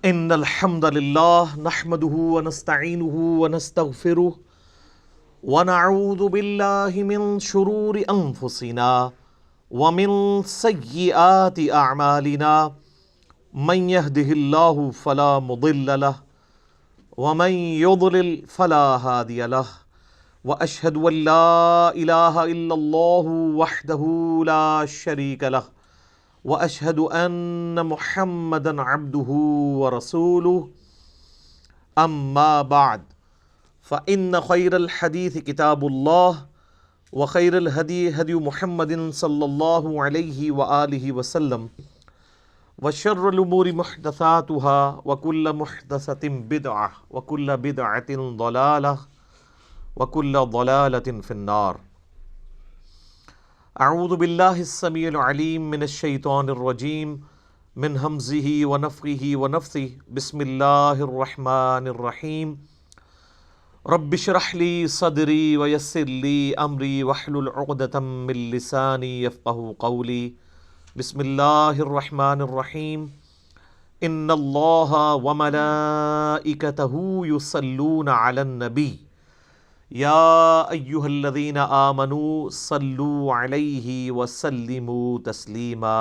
ان الحمد للہ نحمده ونستعینه ونستغفره ونعوذ باللہ من شرور انفسنا ومن سیئات اعمالنا من يهده اللہ فلا مضل له ومن يضلل فلا هادی له واشهد ان لا الہ الا اللہ وحدہ لا شریک له واشهد ان محمدا عبده ورسوله اما بعد فان خیر الحدیث کتاب اللہ وخیر الہدی ہدی محمد صلی اللہ علیہ وآلہ وسلم وشر الامور محدثاتها وكل محدثۃ بدعہ وكل بدعۃ ضلالہ وكل ضلالۃ فی النار۔ اعوذ باللہ السمیع العلیم من الشیطان الرجیم من ہمزہ ونفخہ ونفثہ بسم اللہ الرحمن الرحیم رب اشرح لی صدری ویسر لی امری واحلل عقدۃ من لسانی یفقہوا قولی بسم اللہ الرحمن الرحیم ان اللہ وملائکتہ یصلون علی النبی یا ایہا الذین آمنوا صلوا علیہ وسلموا تسلیما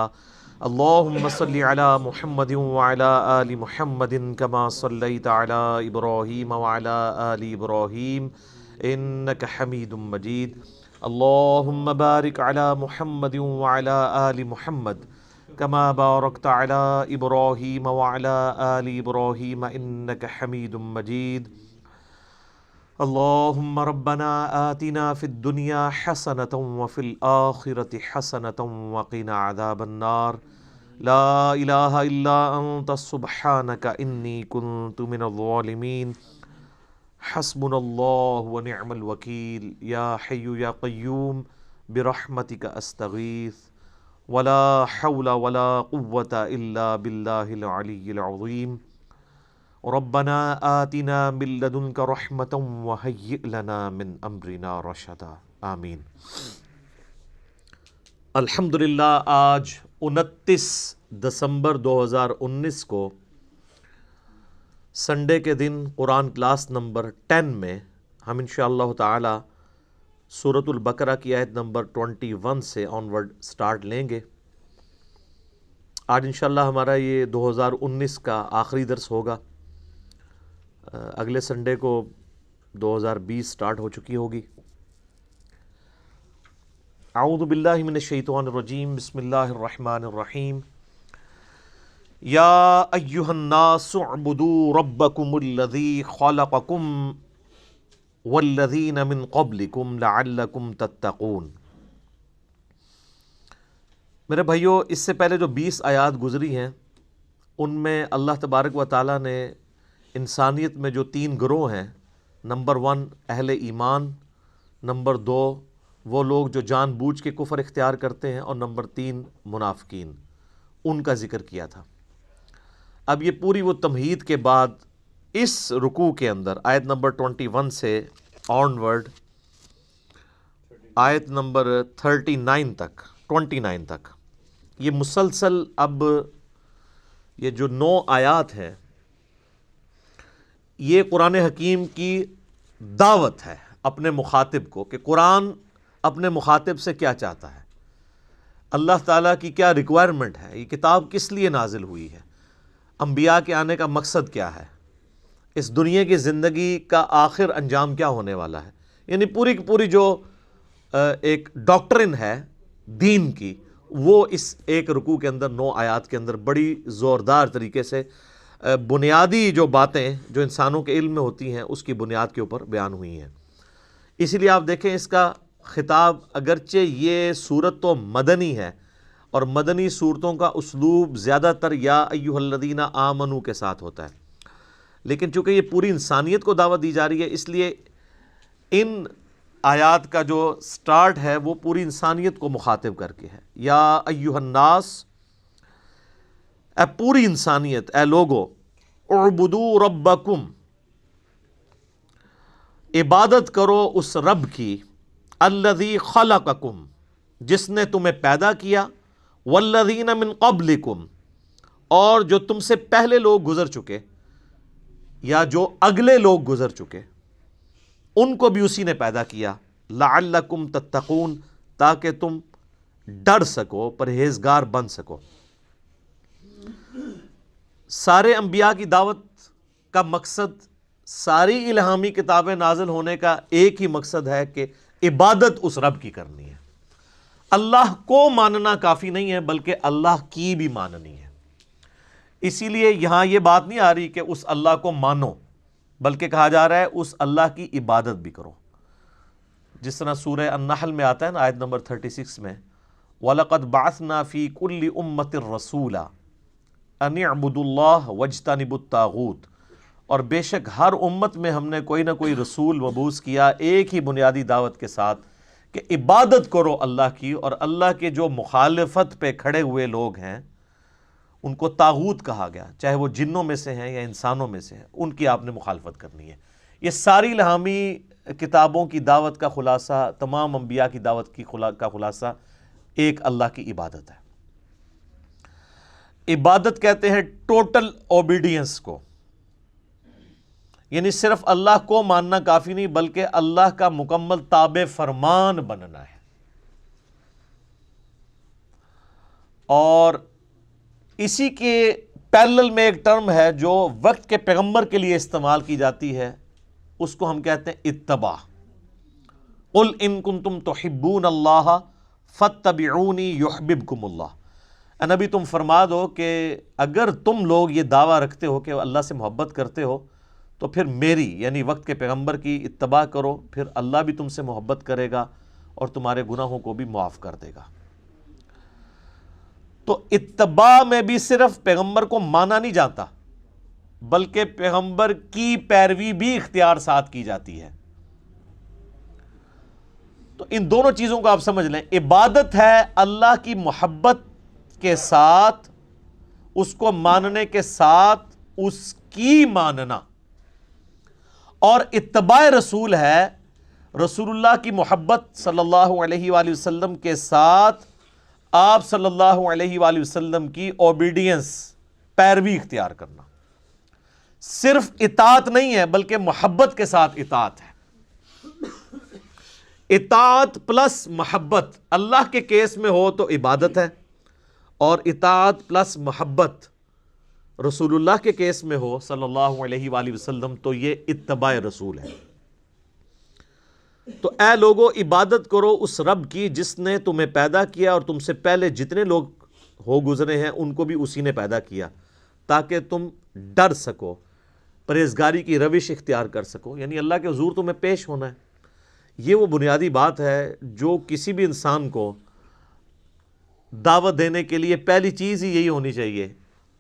اللہم صل علی محمد وعلی آل محمد کما صلیت علی ابراہیم وعلی آل ابراہیم انک حمید مجید اللہم بارک علی محمد وعلی آل محمد کما بارکت علی ابراہیم وعلی آل ابراہیم انک حمید مجید اللہم ربنا آتنا فی الدنیا حسنة وفی الآخرة حسنة وقنا عذاب النار لا الہ الا انت سبحانک انی کنت من الظالمین حسبنا اللہ ونعم الوکیل یا حی یا قیوم برحمتک استغیث ولا حول ولا قوة الا باللہ العلی العظیم ربنا آتنا من لدنک رحمتا وہیئ لنا من امرنا رشدا آمین۔ الحمدللہ آج 29 دسمبر 2019 کو سنڈے کے دن قرآن کلاس نمبر 10 میں ہم انشاءاللہ تعالی سورۃ البقرہ کی آیت نمبر 21 سے آنورڈ سٹارٹ لیں گے۔ آج انشاءاللہ ہمارا یہ 2019 کا آخری درس ہوگا، اگلے سنڈے کو 2020 سٹارٹ ہو چکی ہوگی۔ اعوذ باللہ من الشیطان الرجیم بسم اللہ الرحمن الرحیم یا ایہا الناس اعبدوا ربکم الذی خلقکم والذین من قبلکم لعلکم تتقون۔ میرے بھائیو، اس سے پہلے جو 20 آیات گزری ہیں ان میں اللہ تبارک و تعالیٰ نے انسانیت میں جو 3 گروہ ہیں، نمبر 1 اہل ایمان، نمبر 2 وہ لوگ جو جان بوجھ کے کفر اختیار کرتے ہیں، اور نمبر 3 منافقین، ان کا ذکر کیا تھا۔ اب یہ پوری وہ تمہید کے بعد اس رکوع کے اندر آیت نمبر 21 سے آنورڈ آیت نمبر 29 تک یہ مسلسل اب یہ جو 9 آیات ہیں یہ قرآن حکیم کی دعوت ہے اپنے مخاطب کو، کہ قرآن اپنے مخاطب سے کیا چاہتا ہے، اللہ تعالیٰ کی کیا ریکوائرمنٹ ہے، یہ کتاب کس لیے نازل ہوئی ہے، انبیاء کے آنے کا مقصد کیا ہے، اس دنیا کی زندگی کا آخر انجام کیا ہونے والا ہے۔ یعنی پوری کی پوری جو ایک ڈاکٹرن ہے دین کی، وہ اس ایک رکوع کے اندر 9 آیات کے اندر بڑی زوردار طریقے سے بنیادی جو باتیں جو انسانوں کے علم میں ہوتی ہیں اس کی بنیاد کے اوپر بیان ہوئی ہیں۔ اسی لیے آپ دیکھیں اس کا خطاب، اگرچہ یہ صورت تو مدنی ہے اور مدنی صورتوں کا اسلوب زیادہ تر یا ایھا الذین آمنوا کے ساتھ ہوتا ہے، لیکن چونکہ یہ پوری انسانیت کو دعوت دی جا رہی ہے اس لیے ان آیات کا جو سٹارٹ ہے وہ پوری انسانیت کو مخاطب کر کے ہے۔ یا ایھا الناس، اے پوری انسانیت، اے لوگو، اعبدوا ربکم، عبادت کرو اس رب کی، الذی خلقکم، جس نے تمہیں پیدا کیا، والذین من قبلکم، اور جو تم سے پہلے لوگ گزر چکے یا جو اگلے لوگ گزر چکے ان کو بھی اسی نے پیدا کیا، لعلکم تتقون، تاکہ تم ڈر سکو، پرہیزگار بن سکو۔ سارے انبیاء کی دعوت کا مقصد، ساری الہامی کتابیں نازل ہونے کا ایک ہی مقصد ہے کہ عبادت اس رب کی کرنی ہے۔ اللہ کو ماننا کافی نہیں ہے بلکہ اللہ کی بھی ماننی ہے۔ اسی لیے یہاں یہ بات نہیں آ رہی کہ اس اللہ کو مانو، بلکہ کہا جا رہا ہے اس اللہ کی عبادت بھی کرو، جس طرح سورہ النحل میں آتا ہے نا، آیت نمبر 36 میں، وَلَقَدْ بَعَثْنَا فِي كُلِّ أُمَّةٍ رَسُولًا أَنِ اعْبُدُوا اللَّهَ وَاجْتَنِبُوا الطَّاغُوتَ، اور بے شک ہر امت میں ہم نے کوئی نہ کوئی رسول مبعوث کیا ایک ہی بنیادی دعوت کے ساتھ کہ عبادت کرو اللہ کی، اور اللہ کے جو مخالفت پہ کھڑے ہوئے لوگ ہیں ان کو طاغوت کہا گیا، چاہے وہ جنوں میں سے ہیں یا انسانوں میں سے ہیں، ان کی آپ نے مخالفت کرنی ہے۔ یہ ساری الہامی کتابوں کی دعوت کا خلاصہ، تمام انبیاء کی دعوت کا خلاصہ ایک اللہ کی عبادت ہے۔ عبادت کہتے ہیں ٹوٹل اوبیڈینس کو، یعنی صرف اللہ کو ماننا کافی نہیں بلکہ اللہ کا مکمل تابع فرمان بننا ہے۔ اور اسی کے پیرلل میں ایک ٹرم ہے جو وقت کے پیغمبر کے لیے استعمال کی جاتی ہے، اس کو ہم کہتے ہیں اتباع۔ قل ان کنتم تحبون اللہ فاتبعونی یحببکم اللہ، اے نبی تم فرما دو کہ اگر تم لوگ یہ دعویٰ رکھتے ہو کہ اللہ سے محبت کرتے ہو تو پھر میری یعنی وقت کے پیغمبر کی اتباع کرو، پھر اللہ بھی تم سے محبت کرے گا اور تمہارے گناہوں کو بھی معاف کر دے گا۔ تو اتباع میں بھی صرف پیغمبر کو مانا نہیں جاتا بلکہ پیغمبر کی پیروی بھی اختیار ساتھ کی جاتی ہے۔ تو ان دونوں چیزوں کو آپ سمجھ لیں، عبادت ہے اللہ کی محبت کے ساتھ، اس کو ماننے کے ساتھ اس کی ماننا، اور اتباع رسول ہے رسول اللہ کی محبت صلی اللہ علیہ وآلہ وسلم کے ساتھ آپ صلی اللہ علیہ وآلہ وسلم کی اوبیڈینس، پیروی اختیار کرنا۔ صرف اطاعت نہیں ہے بلکہ محبت کے ساتھ اطاعت ہے۔ اطاعت پلس محبت اللہ کے کیس میں ہو تو عبادت ہے، اور اطاعت پلس محبت رسول اللہ کے کیس میں ہو صلی اللہ علیہ وآلہ وسلم تو یہ اتباع رسول ہے۔ تو اے لوگو عبادت کرو اس رب کی جس نے تمہیں پیدا کیا اور تم سے پہلے جتنے لوگ ہو گزرے ہیں ان کو بھی اسی نے پیدا کیا، تاکہ تم ڈر سکو، پرہیزگاری کی روش اختیار کر سکو، یعنی اللہ کے حضور تمہیں پیش ہونا ہے۔ یہ وہ بنیادی بات ہے جو کسی بھی انسان کو دعوت دینے کے لیے پہلی چیز ہی یہی ہونی چاہیے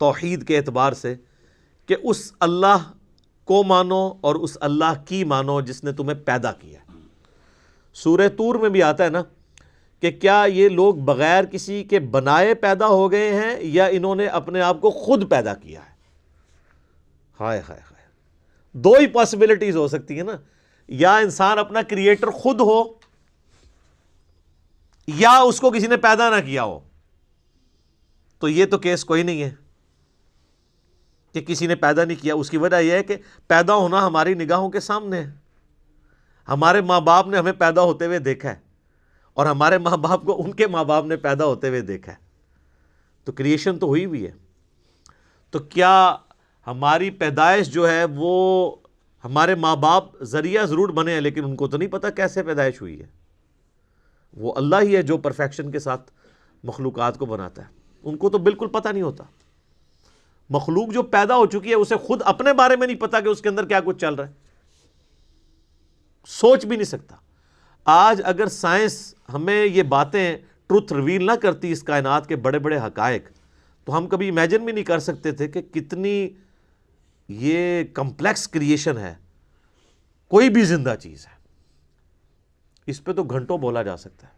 توحید کے اعتبار سے، کہ اس اللہ کو مانو اور اس اللہ کی مانو جس نے تمہیں پیدا کیا۔ سورہ طور میں بھی آتا ہے نا کہ کیا یہ لوگ بغیر کسی کے بنائے پیدا ہو گئے ہیں یا انہوں نے اپنے آپ کو خود پیدا کیا ہے؟ ہائے ہائے ہائے، دو ہی پاسبلٹیز ہو سکتی ہیں نا، یا انسان اپنا کریٹر خود ہو یا اس کو کسی نے پیدا نہ کیا ہو۔ تو یہ تو کیس کوئی نہیں ہے کہ کسی نے پیدا نہیں کیا۔ اس کی وجہ یہ ہے کہ پیدا ہونا ہماری نگاہوں کے سامنے ہے، ہمارے ماں باپ نے ہمیں پیدا ہوتے ہوئے دیکھا ہے اور ہمارے ماں باپ کو ان کے ماں باپ نے پیدا ہوتے ہوئے دیکھا ہے، تو کریشن تو ہوئی بھی ہے۔ تو کیا ہماری پیدائش جو ہے وہ ہمارے ماں باپ ذریعہ ضرور بنے ہیں لیکن ان کو تو نہیں پتہ کیسے پیدائش ہوئی ہے؟ وہ اللہ ہی ہے جو پرفیکشن کے ساتھ مخلوقات کو بناتا ہے، ان کو تو بالکل پتہ نہیں ہوتا۔ مخلوق جو پیدا ہو چکی ہے اسے خود اپنے بارے میں نہیں پتا کہ اس کے اندر کیا کچھ چل رہا ہے، سوچ بھی نہیں سکتا۔ آج اگر سائنس ہمیں یہ باتیں ٹروتھ ریویل نہ کرتی اس کائنات کے بڑے بڑے حقائق، تو ہم کبھی امیجن بھی نہیں کر سکتے تھے کہ کتنی یہ کمپلیکس کریشن ہے، کوئی بھی زندہ چیز ہے۔ اس پہ تو گھنٹوں بولا جا سکتا ہے۔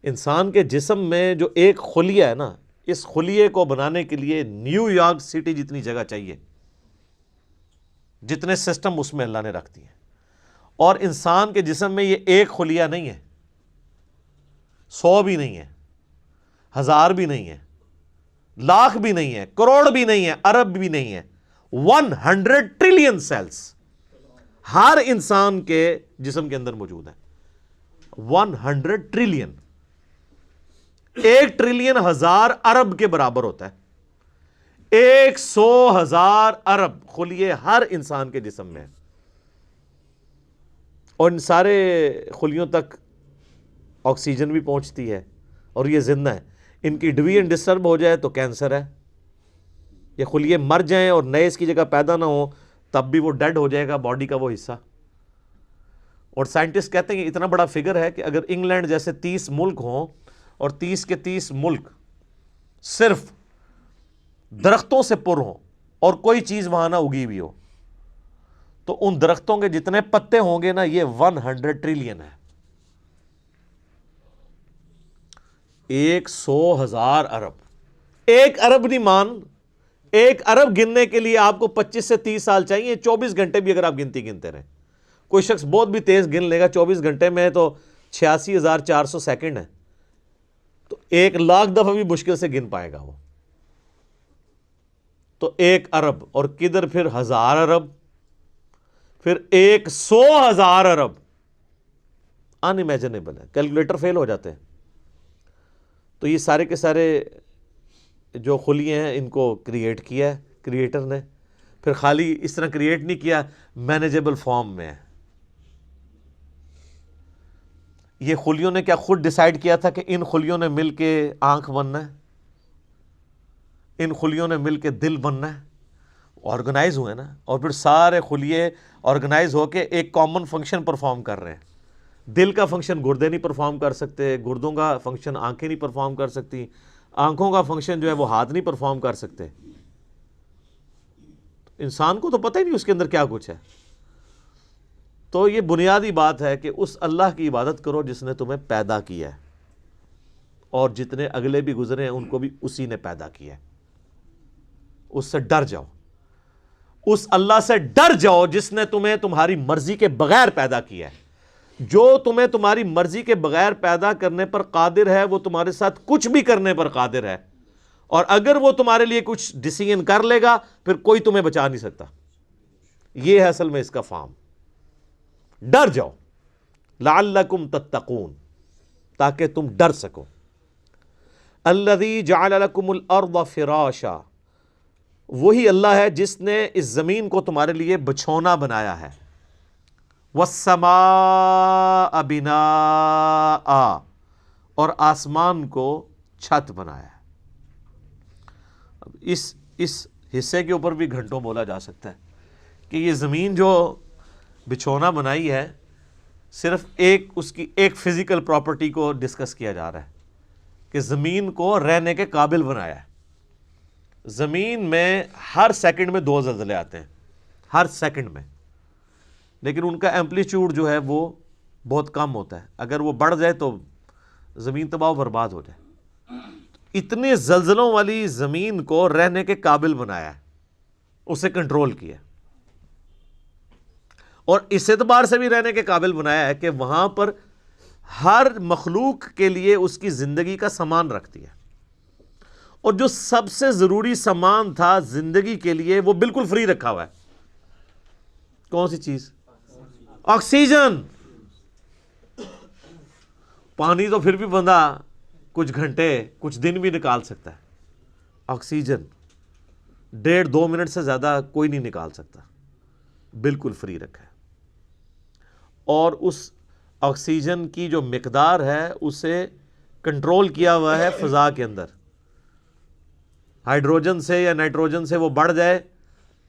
انسان کے جسم میں جو ایک خلیہ ہے نا، اس خلیے کو بنانے کے لیے نیو یارک سٹی جتنی جگہ چاہیے، جتنے سسٹم اس میں اللہ نے رکھ دیے، اور انسان کے جسم میں یہ ایک خلیہ نہیں ہے، 100 بھی نہیں ہے، 1000 بھی نہیں ہے، لاکھ بھی نہیں ہے، کروڑ بھی نہیں ہے، ارب بھی نہیں ہے، 100 ٹریلین سیلز ہر انسان کے جسم کے اندر موجود ہیں. 100 ٹریلین، 1 ٹریلین 1000 ارب کے برابر ہوتا ہے. 100,000 ارب خلیے ہر انسان کے جسم میں، اور ان سارے خلیوں تک آکسیجن بھی پہنچتی ہے اور یہ زندہ ہے. ان کی ڈویژن ڈسٹرب ہو جائے تو کینسر ہے. یہ خلیے مر جائیں اور نئے اس کی جگہ پیدا نہ ہو تب بھی وہ ڈیڈ ہو جائے گا باڈی کا وہ حصہ. اور سائنٹسٹ کہتے ہیں کہ اتنا بڑا فگر ہے کہ اگر انگلینڈ جیسے 30 ملک ہوں اور 30 کے 30 ملک صرف درختوں سے پر ہوں اور کوئی چیز وہاں نہ اگی ہوئی ہو تو ان درختوں کے جتنے پتے ہوں گے نا یہ 100 ٹریلین ہے. 100,000 ارب. 1 ارب نہیں مان، 1 ارب گننے کے لیے آپ کو 25 سے 30 سال چاہیے. 24 گھنٹے بھی اگر آپ گنتی گنتے رہیں، کوئی شخص بہت بھی تیز گن لے گا 24 گھنٹے میں تو 86,400 سیکنڈ ہے، تو 1,00,000 دفعہ بھی مشکل سے گن پائے گا وہ. تو 1 ارب اور کدھر پھر 1000 ارب، پھر 100,000 ارب. ان امیجنیبل ہے، کیلکولیٹر فیل ہو جاتے ہیں. تو یہ سارے کے سارے جو خلیے ہیں ان کو کریٹ کیا ہے کریٹر نے. پھر خالی اس طرح کریٹ نہیں کیا، مینیجیبل فارم میں ہے. یہ خلیوں نے کیا خود ڈیسائیڈ کیا تھا کہ ان خلیوں نے مل کے آنکھ بننا ہے، ان خلیوں نے مل کے دل بننا ہے؟ آرگنائز ہوئے نا، اور پھر سارے خلیے آرگنائز ہو کے ایک کامن فنکشن پرفارم کر رہے ہیں. دل کا فنکشن گردے نہیں پرفارم کر سکتے، گردوں کا فنکشن آنکھیں نہیں پرفارم کر سکتی، آنکھوں کا فنکشن جو ہے وہ ہاتھ نہیں پرفارم کر سکتے. انسان کو تو پتہ ہی نہیں اس کے اندر کیا کچھ ہے. تو یہ بنیادی بات ہے کہ اس اللہ کی عبادت کرو جس نے تمہیں پیدا کیا ہے، اور جتنے اگلے بھی گزرے ہیں ان کو بھی اسی نے پیدا کیا ہے. اس سے ڈر جاؤ، اس اللہ سے ڈر جاؤ جس نے تمہیں تمہاری مرضی کے بغیر پیدا کیا ہے. جو تمہیں تمہاری مرضی کے بغیر پیدا کرنے پر قادر ہے وہ تمہارے ساتھ کچھ بھی کرنے پر قادر ہے، اور اگر وہ تمہارے لیے کچھ ڈیسیژن کر لے گا پھر کوئی تمہیں بچا نہیں سکتا. یہ ہے اصل میں اس کا فارم. ڈر جاؤ لعلکم تتقون، تاکہ تم ڈر سکو. الذی جعل لکم الارض فراشا، وہی اللہ ہے جس نے اس زمین کو تمہارے لیے بچھونا بنایا ہے. والسماء بناء، اور آسمان کو چھت بنایا ہے. اب اس حصے کے اوپر بھی گھنٹوں بولا جا سکتا ہے کہ یہ زمین جو بچھونا بنائی ہے صرف اس کی ایک فزیکل پراپرٹی کو ڈسکس کیا جا رہا ہے کہ زمین کو رہنے کے قابل بنایا ہے. زمین میں ہر سیکنڈ میں 2 زلزلے آتے ہیں، ہر سیکنڈ میں، لیکن ان کا ایمپلیٹیوڈ جو ہے وہ بہت کم ہوتا ہے. اگر وہ بڑھ جائے تو زمین تباہ و برباد ہو جائے. اتنے زلزلوں والی زمین کو رہنے کے قابل بنایا ہے، اسے کنٹرول کیا، اور اس اعتبار سے بھی رہنے کے قابل بنایا ہے کہ وہاں پر ہر مخلوق کے لیے اس کی زندگی کا سامان رکھتی ہے. اور جو سب سے ضروری سامان تھا زندگی کے لیے وہ بالکل فری رکھا ہوا ہے. کون سی چیز؟ آکسیجن. پانی تو پھر بھی بندہ کچھ گھنٹے کچھ دن بھی نکال سکتا ہے، آکسیجن 1.5-2 منٹ سے زیادہ کوئی نہیں نکال سکتا، بالکل فری رکھا ہے. اور اس آکسیجن کی جو مقدار ہے اسے کنٹرول کیا ہوا ہے فضا کے اندر. ہائیڈروجن سے یا نائٹروجن سے وہ بڑھ جائے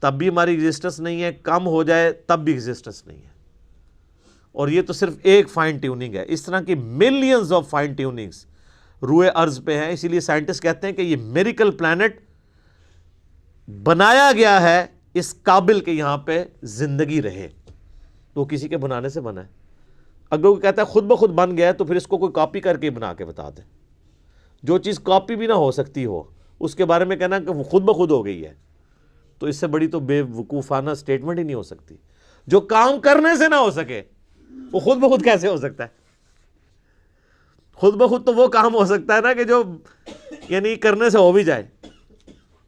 تب بھی ہماری ایگزسٹنس نہیں ہے، کم ہو جائے تب بھی ایگزسٹنس نہیں ہے. اور یہ تو صرف ایک فائن ٹیوننگ ہے، اس طرح کی ملینز آف فائن ٹیوننگز روئے ارض پہ ہیں. اسی لیے سائنٹسٹ کہتے ہیں کہ یہ میریکل پلانٹ بنایا گیا ہے اس قابل کہ یہاں پہ زندگی رہے. تو کسی کے بنانے سے بنا ہے. اگر وہ کہتا ہے خود بخود بن گیا ہے تو پھر اس کو کوئی کاپی کر کے بنا کے بتا دے. جو چیز کاپی بھی نہ ہو سکتی ہو اس کے بارے میں کہنا کہ وہ خود بخود ہو گئی ہے تو اس سے بڑی تو بے وقوفانہ سٹیٹمنٹ ہی نہیں ہو سکتی. جو کام کرنے سے نہ ہو سکے وہ خود بخود کیسے ہو سکتا ہے؟ خود بخود تو وہ کام ہو سکتا ہے نا کہ جو یعنی کرنے سے ہو بھی جائے.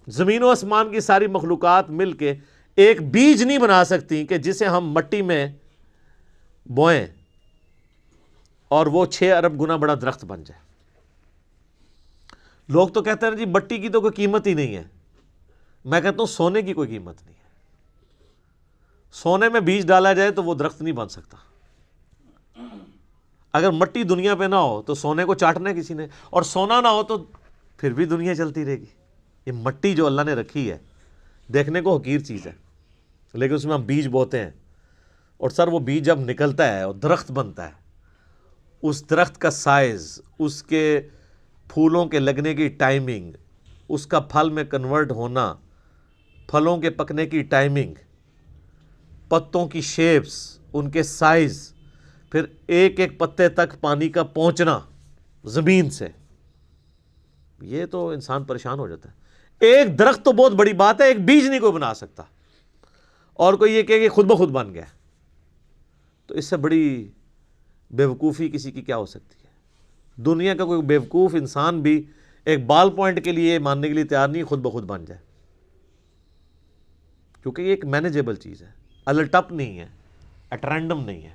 زمین و آسمان کی ساری مخلوقات مل کے ایک بیج نہیں بنا سکتی کہ جسے ہم مٹی میں بوئیں اور وہ 6 ارب گنا بڑا درخت بن جائے۔ لوگ تو کہتے ہیں جی مٹی کی تو کوئی قیمت ہی نہیں ہے، میں کہتا ہوں سونے کی کوئی قیمت نہیں ہے۔ سونے میں بیج ڈالا جائے تو وہ درخت نہیں بن سکتا۔ اگر مٹی دنیا پہ نہ ہو تو سونے کو چاٹنا ہے کسی نے، اور سونا نہ ہو تو پھر بھی دنیا چلتی رہے گی۔ یہ مٹی جو اللہ نے رکھی ہے دیکھنے کو حقیر چیز ہے، لیکن اس میں ہم بیج بوتے ہیں، اور سر وہ بیج جب نکلتا ہے اور درخت بنتا ہے، اس درخت کا سائز، اس کے پھولوں کے لگنے کی ٹائمنگ، اس کا پھل میں کنورٹ ہونا، پھلوں کے پکنے کی ٹائمنگ، پتوں کی شیپس، ان کے سائز، پھر ایک ایک پتے تک پانی کا پہنچنا زمین سے، یہ تو انسان پریشان ہو جاتا ہے۔ ایک درخت تو بہت بڑی بات ہے، ایک بیج نہیں کوئی بنا سکتا، اور کوئی یہ کہے کہ خود بخود بن گیا، تو اس سے بڑی بیوقوفی کسی کی کیا ہو سکتی ہے؟ دنیا کا کوئی بیوقوف انسان بھی ایک بال پوائنٹ کے لیے ماننے کے لیے تیار نہیں خود بخود بن جائے، کیونکہ یہ ایک مینیجیبل چیز ہے، الٹپ نہیں ہے، ایٹ رینڈم نہیں ہے۔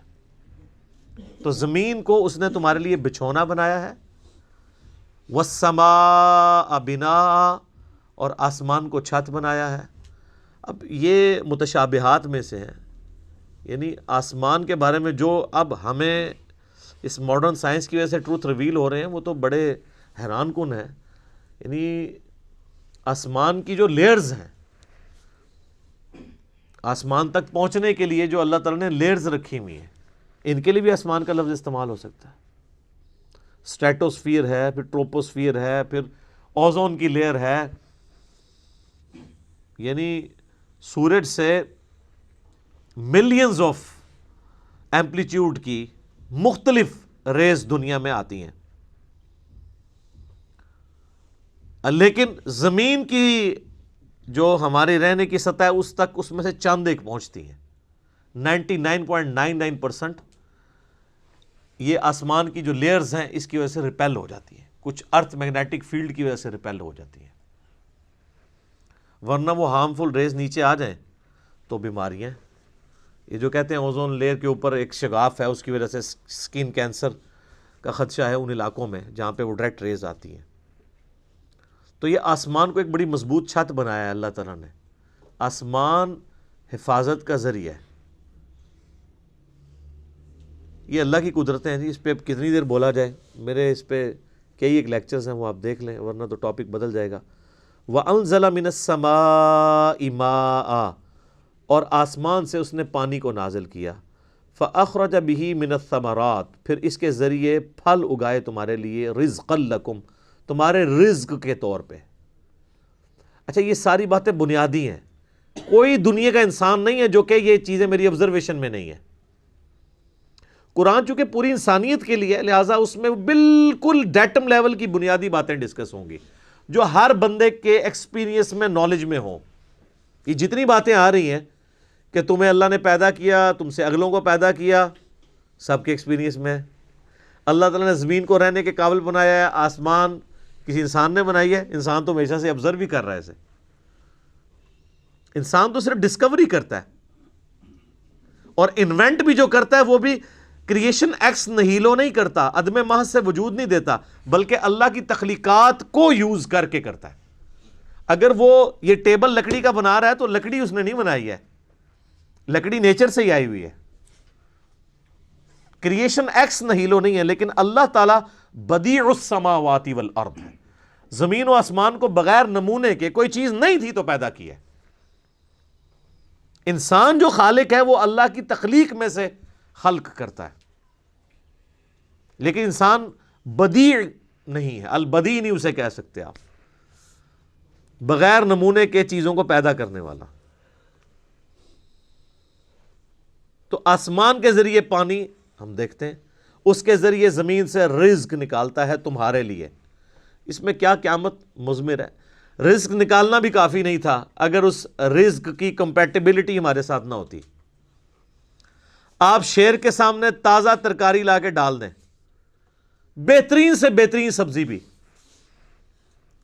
تو زمین کو اس نے تمہارے لیے بچھونا بنایا ہے، وَالسَّمَاءَ بِنَاءً، اور آسمان کو چھت بنایا ہے۔ اب یہ متشابہات میں سے ہیں، یعنی آسمان کے بارے میں جو اب ہمیں اس ماڈرن سائنس کی وجہ سے ٹروتھ ریویل ہو رہے ہیں وہ تو بڑے حیران کن ہیں۔ یعنی آسمان کی جو لیئرز ہیں، آسمان تک پہنچنے کے لیے جو اللہ تعالیٰ نے لیئرز رکھی ہوئی ہیں، ان کے لیے بھی آسمان کا لفظ استعمال ہو سکتا ہے۔ اسٹریٹوسفیئر ہے، پھر ٹروپوسفیئر ہے، پھر اوزون کی لیئر ہے، یعنی سورج سے ملینز آف ایمپلیٹیوڈ کی مختلف ریز دنیا میں آتی ہیں، لیکن زمین کی جو ہماری رہنے کی سطح ہے اس تک اس میں سے چند ایک پہنچتی ہیں۔ 99.99% یہ آسمان کی جو لیئرز ہیں اس کی وجہ سے ریپیل ہو جاتی ہیں، کچھ ارتھ میگنیٹک فیلڈ کی وجہ سے ریپیل ہو جاتی ہیں، ورنہ وہ ہارمفل ریز نیچے آ جائیں تو بیماریاں۔ یہ جو کہتے ہیں اوزون لیئر کے اوپر ایک شگاف ہے، اس کی وجہ سے سکن کینسر کا خدشہ ہے ان علاقوں میں جہاں پہ وہ ڈائریکٹ ریز آتی ہیں۔ تو یہ آسمان کو ایک بڑی مضبوط چھت بنایا ہے اللہ تعالیٰ نے۔ آسمان حفاظت کا ذریعہ ہے، یہ اللہ کی قدرتیں ہیں جی، اس پہ کتنی دیر بولا جائے، میرے اس پہ کئی ایک لیکچرز ہیں، وہ آپ دیکھ لیں ورنہ تو ٹاپک بدل جائے گا۔ وَأَنزَلَ مِنَ السَّمَاءِ مَاءً، اور آسمان سے اس نے پانی کو نازل کیا، فَأَخْرَجَ بِهِ مِنَ الثَّمَرَاتِ، پھر اس کے ذریعے پھل اگائے تمہارے لیے، رِزْقًا لَكُمْ، تمہارے رزق کے طور پہ۔ اچھا یہ ساری باتیں بنیادی ہیں، کوئی دنیا کا انسان نہیں ہے جو کہ یہ چیزیں میری آبزرویشن میں نہیں ہیں۔ قرآن چونکہ پوری انسانیت کے لیے ہے، لہٰذا اس میں بالکل ڈیٹم لیول کی بنیادی باتیں ڈسکس ہوں گی جو ہر بندے کے ایکسپیرینس میں، نالج میں ہوں۔ یہ جتنی باتیں آ رہی ہیں کہ تمہیں اللہ نے پیدا کیا، تم سے اگلوں کو پیدا کیا، سب کے ایکسپیرینس میں ہے۔ اللہ تعالیٰ نے زمین کو رہنے کے قابل بنایا ہے، آسمان کسی انسان نے بنائی ہے، انسان تو ہمیشہ سے آبزرو ہی کر رہا ہے اسے، انسان تو صرف ڈسکوری کرتا ہے، اور انوینٹ بھی جو کرتا ہے وہ بھی کریشن ایکس نہیلو نہیں کرتا، عدم محض سے وجود نہیں دیتا، بلکہ اللہ کی تخلیقات کو یوز کر کے کرتا ہے۔ اگر وہ یہ ٹیبل لکڑی کا بنا رہا ہے تو لکڑی اس نے نہیں بنائی ہے، لکڑی نیچر سے ہی آئی ہوئی ہے، کریشن ایکس نہیلو نہیں ہے، لیکن اللہ تعالیٰ بدیع السماوات والارض ہے، زمین و آسمان کو بغیر نمونے کے، کوئی چیز نہیں تھی تو پیدا کی ہے۔ انسان جو خالق ہے وہ اللہ کی تخلیق میں سے خلق کرتا ہے، لیکن انسان بدیع نہیں ہے، البدیع نہیں اسے کہہ سکتے آپ، بغیر نمونے کے چیزوں کو پیدا کرنے والا۔ تو آسمان کے ذریعے پانی ہم دیکھتے ہیں، اس کے ذریعے زمین سے رزق نکالتا ہے تمہارے لیے۔ اس میں کیا قیامت مضمر ہے، رزق نکالنا بھی کافی نہیں تھا اگر اس رزق کی کمپیٹیبلٹی ہمارے ساتھ نہ ہوتی۔ آپ شیر کے سامنے تازہ ترکاری لا کے ڈال دیں، بہترین سے بہترین سبزی بھی،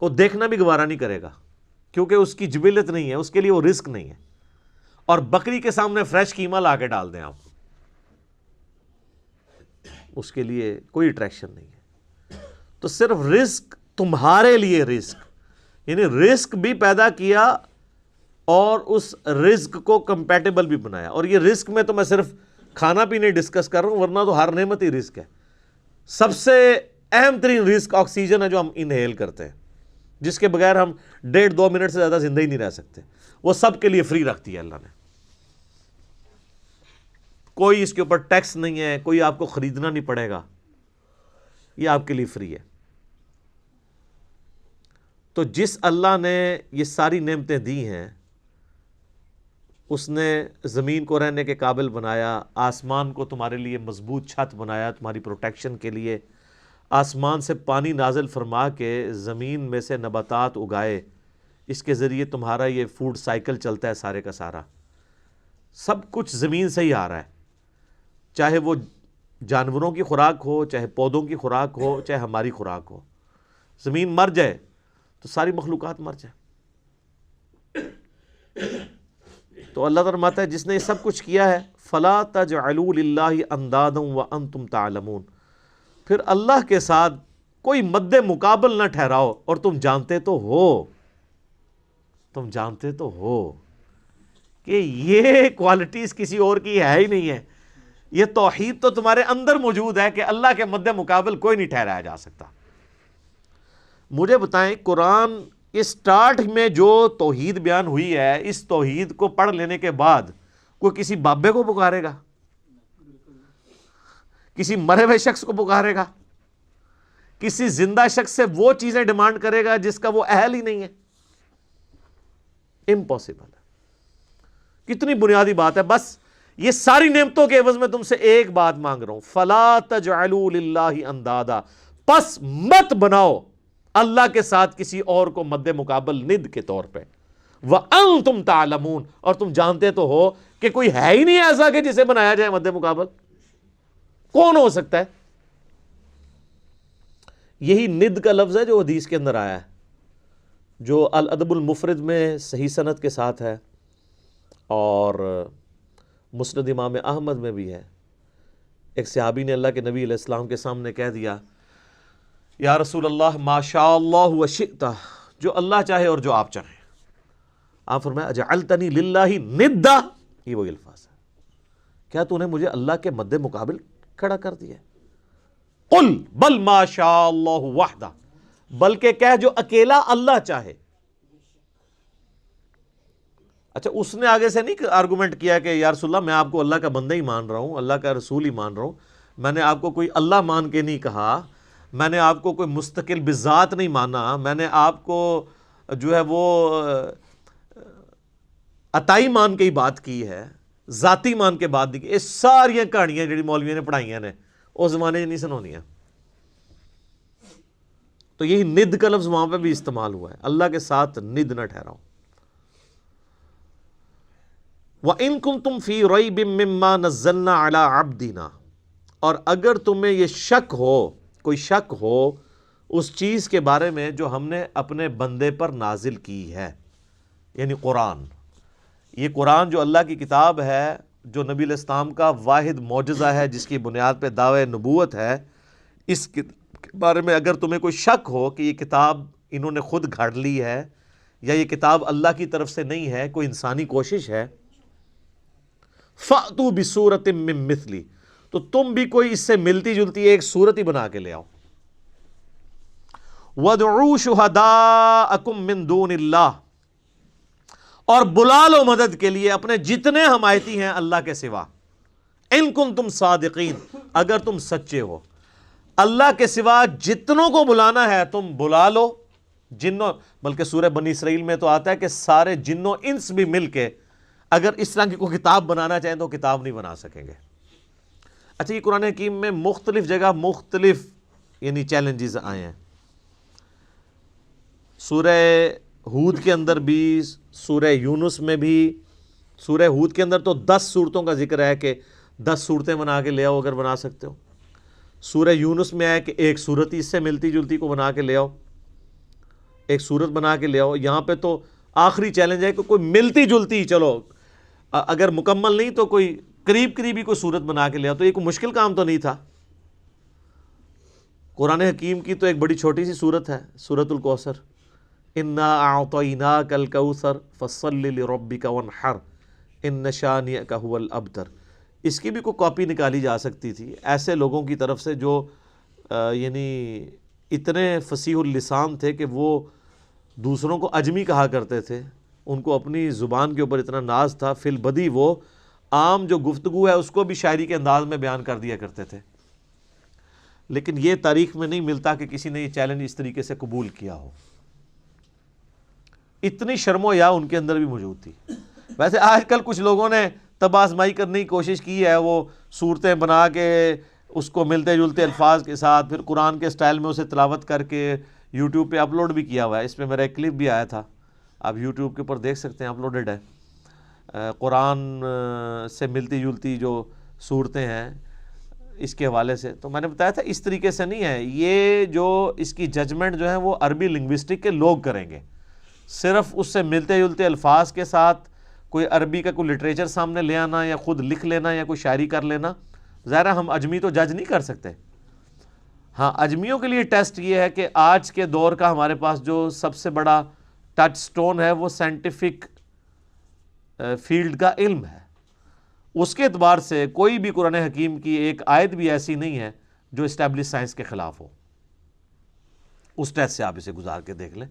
وہ دیکھنا بھی گوارا نہیں کرے گا کیونکہ اس کی جبلت نہیں ہے، اس کے لیے وہ رزق نہیں ہے. اور بکری کے سامنے فریش قیمہ لا کے ڈال دیں آپ، اس کے لیے کوئی اٹریکشن نہیں ہے. تو صرف رزق تمہارے لیے رزق، یعنی رزق بھی پیدا کیا اور اس رزق کو کمپیٹیبل بھی بنایا. اور یہ رزق میں تو میں صرف کھانا پینے ڈسکس کر رہا ہوں، ورنہ تو ہر نعمت ہی رزق ہے. سب سے اہم ترین رزق آکسیجن ہے جو ہم انہیل کرتے ہیں، جس کے بغیر ہم 1.5-2 منٹ سے زیادہ زندہ ہی نہیں رہ سکتے. وہ سب کے لیے فری رکھتی ہے اللہ نے، کوئی اس کے اوپر ٹیکس نہیں ہے، کوئی آپ کو خریدنا نہیں پڑے گا، یہ آپ کے لیے فری ہے. تو جس اللہ نے یہ ساری نعمتیں دی ہیں، اس نے زمین کو رہنے کے قابل بنایا، آسمان کو تمہارے لیے مضبوط چھت بنایا تمہاری پروٹیکشن کے لیے، آسمان سے پانی نازل فرما کے زمین میں سے نباتات اگائے، اس کے ذریعے تمہارا یہ فوڈ سائیکل چلتا ہے سارے کا سارا. سب کچھ زمین سے ہی آ رہا ہے، چاہے وہ جانوروں کی خوراک ہو، چاہے پودوں کی خوراک ہو، چاہے ہماری خوراک ہو. زمین مر جائے تو ساری مخلوقات مر جائے. تو اللہ تعالیٰ فرماتا ہے جس نے یہ سب کچھ کیا ہے، فَلَا تَجْعَلُوا لِلَّهِ أَنْدَادًا وَأَنْتُمْ تَعْلَمُونَ، پھر اللہ کے ساتھ کوئی مد مقابل نہ ٹھہراؤ اور تم جانتے تو ہو، تم جانتے تو ہو کہ یہ کوالٹیز کسی اور کی ہے ہی نہیں ہے. یہ توحید تو تمہارے اندر موجود ہے کہ اللہ کے مد مقابل کوئی نہیں ٹھہرایا جا سکتا. مجھے بتائیں قرآن اسٹارٹ میں جو توحید بیان ہوئی ہے، اس توحید کو پڑھ لینے کے بعد کوئی کسی بابے کو پکارے گا؟ کسی مرے ہوئے شخص کو پکارے گا؟ کسی زندہ شخص سے وہ چیزیں ڈیمانڈ کرے گا جس کا وہ اہل ہی نہیں ہے؟ امپاسبل ہے. کتنی بنیادی بات ہے. بس یہ ساری نعمتوں کے عوض میں تم سے ایک بات مانگ رہا ہوں، فَلَا تَجْعَلُوا لِلَّهِ أَنْدَادًا، پس مت بناؤ اللہ کے ساتھ کسی اور کو مد مقابل ند کے طور پہ. وَأَنْتُمْ تَعْلَمُونَ، اور تم جانتے تو ہو کہ کوئی ہے ہی نہیں ایسا کہ جسے بنایا جائے مد مقابل. کون ہو سکتا ہے؟ یہی ند کا لفظ ہے جو حدیث کے اندر آیا ہے، جو الادب المفرد میں صحیح سند کے ساتھ ہے، اور مسند امام احمد میں بھی ہے. ایک صحابی نے اللہ کے نبی علیہ السلام کے سامنے کہہ دیا، یا رسول اللہ ما شاء اللہ وشئت، جو اللہ چاہے اور جو آپ چاہیں. آپ فرمایا اجعلتنی للہ ندا، یہ وہی الفاظ ہے، کیا تو نے مجھے اللہ کے مد مقابل کھڑا کر دیا؟ قل بل ما شاء اللہ وحدہ، بلکہ کہہ جو اکیلا اللہ چاہے. اچھا، اس نے آگے سے نہیں آرگومنٹ کیا کہ یا رسول اللہ میں آپ کو اللہ کا بندہ ہی مان رہا ہوں، اللہ کا رسول ہی مان رہا ہوں، میں نے آپ کو کوئی اللہ مان کے نہیں کہا، میں نے آپ کو کوئی مستقل بذات نہیں مانا، میں نے آپ کو جو ہے وہ عطائی مان کے ہی بات کی ہے، ذاتی مان کے بات دی. یہ ساری کہانیاں جڑی مولویوں نے پڑھائیاں نے اس زمانے نہیں سنونیاں. تو یہی ند کا لفظ وہاں پہ بھی استعمال ہوا ہے، اللہ کے ساتھ ند نہ ٹھہراؤ. وَإِن كُنتُمْ فِي رَيْبٍ مِّمَّا نَزَّلْنَا عَلَىٰ عَبْدِنَا، اور اگر تمہیں یہ شک ہو، کوئی شک ہو اس چیز کے بارے میں جو ہم نے اپنے بندے پر نازل کی ہے، یعنی قرآن. یہ قرآن جو اللہ کی کتاب ہے، جو نبی علیہ السلام کا واحد معجزہ ہے، جس کی بنیاد پہ دعوی نبوت ہے، اس کے بارے میں اگر تمہیں کوئی شک ہو کہ یہ کتاب انہوں نے خود گھڑ لی ہے یا یہ کتاب اللہ کی طرف سے نہیں ہے، کوئی انسانی کوشش ہے، فَأْتُوا بِسُورَةٍ مِّن مِّثْلِهِ، تو تم بھی کوئی اس سے ملتی جلتی ایک صورت ہی بنا کے لے آؤ. وَادْعُوا شُهَدَاءَكُم مِّن دُونِ اللَّهِ، اور بلا لو مدد کے لیے اپنے جتنے حمایتی ہیں اللہ کے سوا. ان کنتم صادقین، اگر تم سچے ہو. اللہ کے سوا جتنوں کو بلانا ہے تم بلا لو. جنوں، بلکہ سورہ بنی اسرائیل میں تو آتا ہے کہ سارے جنوں انس بھی مل کے اگر اس طرح کی کوئی کتاب بنانا چاہیں تو کتاب نہیں بنا سکیں گے. اچھا، یہ قرآن حکیم میں مختلف جگہ مختلف یعنی چیلنجز آئے ہیں. سورہ ہود کے اندر بھی، سورہ یونس میں بھی. سورہ ہود کے اندر تو 10 صورتوں کا ذکر ہے کہ 10 صورتیں بنا کے لے آؤ اگر بنا سکتے ہو. سورہ یونس میں ہے کہ ایک صورت ہی اس سے ملتی جلتی کو بنا کے لے آؤ، ایک صورت بنا کے لے آؤ. یہاں پہ تو آخری چیلنج ہے کہ کوئی ملتی جلتی، چلو اگر مکمل نہیں تو کوئی قریب قریبی کوئی صورت بنا کے لیا، تو یہ کوئی مشکل کام تو نہیں تھا۔ قرآن حکیم کی تو ایک بڑی چھوٹی سی صورت ہے، سورۃ الکوثر، انا اعطیناک الکوثر فصل لربک وانحر ان شانئک ھو الابتر۔ اس کی بھی کوئی کاپی نکالی جا سکتی تھی ایسے لوگوں کی طرف سے جو یعنی اتنے فصیح اللسان تھے کہ وہ دوسروں کو اجمی کہا کرتے تھے، ان کو اپنی زبان کے اوپر اتنا ناز تھا، فی البدی وہ عام جو گفتگو ہے اس کو بھی شاعری کے انداز میں بیان کر دیا کرتے تھے۔ لیکن یہ تاریخ میں نہیں ملتا کہ کسی نے یہ چیلنج اس طریقے سے قبول کیا ہو۔ اتنی شرم و حیا ان کے اندر بھی موجود تھی۔ ویسے آج کل کچھ لوگوں نے طب آزمائی کرنے کی کوشش کی ہے، وہ صورتیں بنا کے اس کو ملتے جلتے الفاظ کے ساتھ پھر قرآن کے سٹائل میں اسے تلاوت کر کے یوٹیوب پہ اپلوڈ بھی کیا ہوا ہے۔ اس پہ میرا ایک کلپ بھی آیا تھا، آپ یوٹیوب کے اوپر دیکھ سکتے ہیں، اپلوڈڈ ہے۔ قرآن سے ملتی جلتی جو صورتیں ہیں اس کے حوالے سے، تو میں نے بتایا تھا اس طریقے سے نہیں ہے یہ، جو اس کی ججمنٹ جو ہے وہ عربی لنگوسٹک کے لوگ کریں گے۔ صرف اس سے ملتے جلتے الفاظ کے ساتھ کوئی عربی کا کوئی لٹریچر سامنے لے آنا یا خود لکھ لینا یا کوئی شاعری کر لینا، ظاہر ہم اجمی تو جج نہیں کر سکتے۔ ہاں، اجمیوں کے لیے ٹیسٹ یہ ہے کہ آج کے دور کا ہمارے پاس جو سب سے بڑا ٹچ سٹون ہے وہ سائنٹیفک فیلڈ کا علم ہے۔ اس کے اعتبار سے کوئی بھی قرآن حکیم کی ایک آیت بھی ایسی نہیں ہے جو اسٹیبلش سائنس کے خلاف ہو۔ اس ٹیسٹ سے آپ اسے گزار کے دیکھ لیں،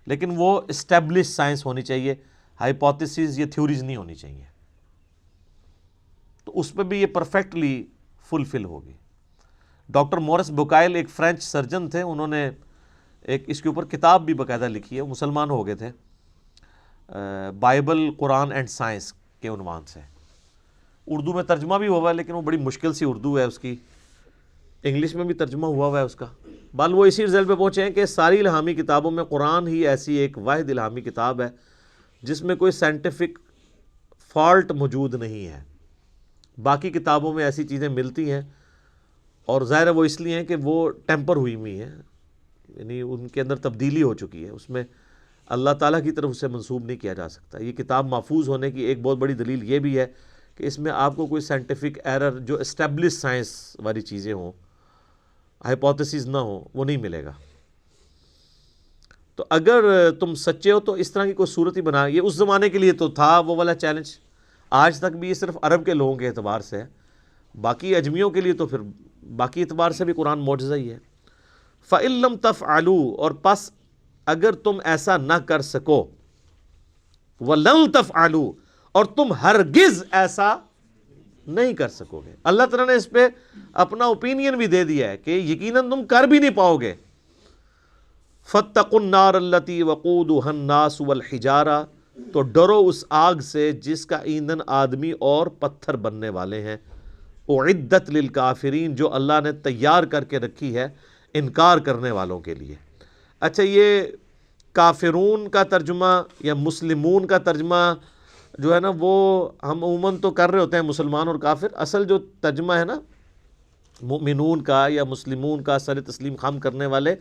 لیکن وہ اسٹیبلش سائنس ہونی چاہیے، ہائپوتھیسز یا تھیوریز نہیں ہونی چاہیے، تو اس پہ بھی یہ پرفیکٹلی فلفل ہوگی۔ ڈاکٹر مورس بوکائل ایک فرینچ سرجن تھے، انہوں نے ایک اس کے اوپر کتاب بھی باقاعدہ لکھی ہے، مسلمان ہو گئے تھے، بائبل، قرآن اینڈ سائنس کے عنوان سے۔ اردو میں ترجمہ بھی ہوا ہے لیکن وہ بڑی مشکل سی اردو ہے اس کی، انگلش میں بھی ترجمہ ہوا ہے اس کا۔ بل وہ اسی رزلٹ پہ پہنچے ہیں کہ ساری الہامی کتابوں میں قرآن ہی ایسی ایک واحد الہامی کتاب ہے جس میں کوئی سائنٹیفک فالٹ موجود نہیں ہے۔ باقی کتابوں میں ایسی چیزیں ملتی ہیں، اور ظاہر ہے وہ اس لیے ہیں کہ وہ ٹیمپر ہوئی ہیں، یعنی ان کے اندر تبدیلی ہو چکی ہے، اس میں اللہ تعالیٰ کی طرف اسے منسوب نہیں کیا جا سکتا۔ یہ کتاب محفوظ ہونے کی ایک بہت بڑی دلیل یہ بھی ہے کہ اس میں آپ کو کوئی سائنٹیفک ایرر جو اسٹیبلش سائنس والی چیزیں ہوں، ہائپوتھیسز نہ ہوں، وہ نہیں ملے گا۔ تو اگر تم سچے ہو تو اس طرح کی کوئی صورت ہی بنا، یہ اس زمانے کے لیے تو تھا وہ والا چیلنج، آج تک بھی یہ صرف عرب کے لوگوں کے اعتبار سے ہے، باقی اجمیوں کے لیے تو پھر باقی اعتبار سے بھی قرآن معجزہ ہی ہے۔ فَإِن لَمْ تَفْعَلُوا، اور پس اگر تم ایسا نہ کر سکو، وَلَن تَفْعَلُوا، اور تم ہرگز ایسا نہیں کر سکو گے۔ اللہ تعالیٰ نے اس پہ اپنا اوپینین بھی دے دیا ہے کہ یقیناً تم کر بھی نہیں پاؤ گے۔ فَاتَّقُوا النَّارَ الَّتِي وَقُودُهَا النَّاسُ وَالْحِجَارَةُ، تو ڈرو اس آگ سے جس کا ایندھن آدمی اور پتھر بننے والے ہیں۔ اعدت للکافرین، جو اللہ نے تیار کر کے رکھی ہے انکار کرنے والوں کے لیے۔ اچھا، یہ کافرون کا ترجمہ یا مسلمون کا ترجمہ جو ہے نا، وہ ہم عموماً تو کر رہے ہوتے ہیں مسلمان اور کافر، اصل جو ترجمہ ہے نا مؤمنون کا یا مسلمون کا، سر تسلیم خم کرنے والے،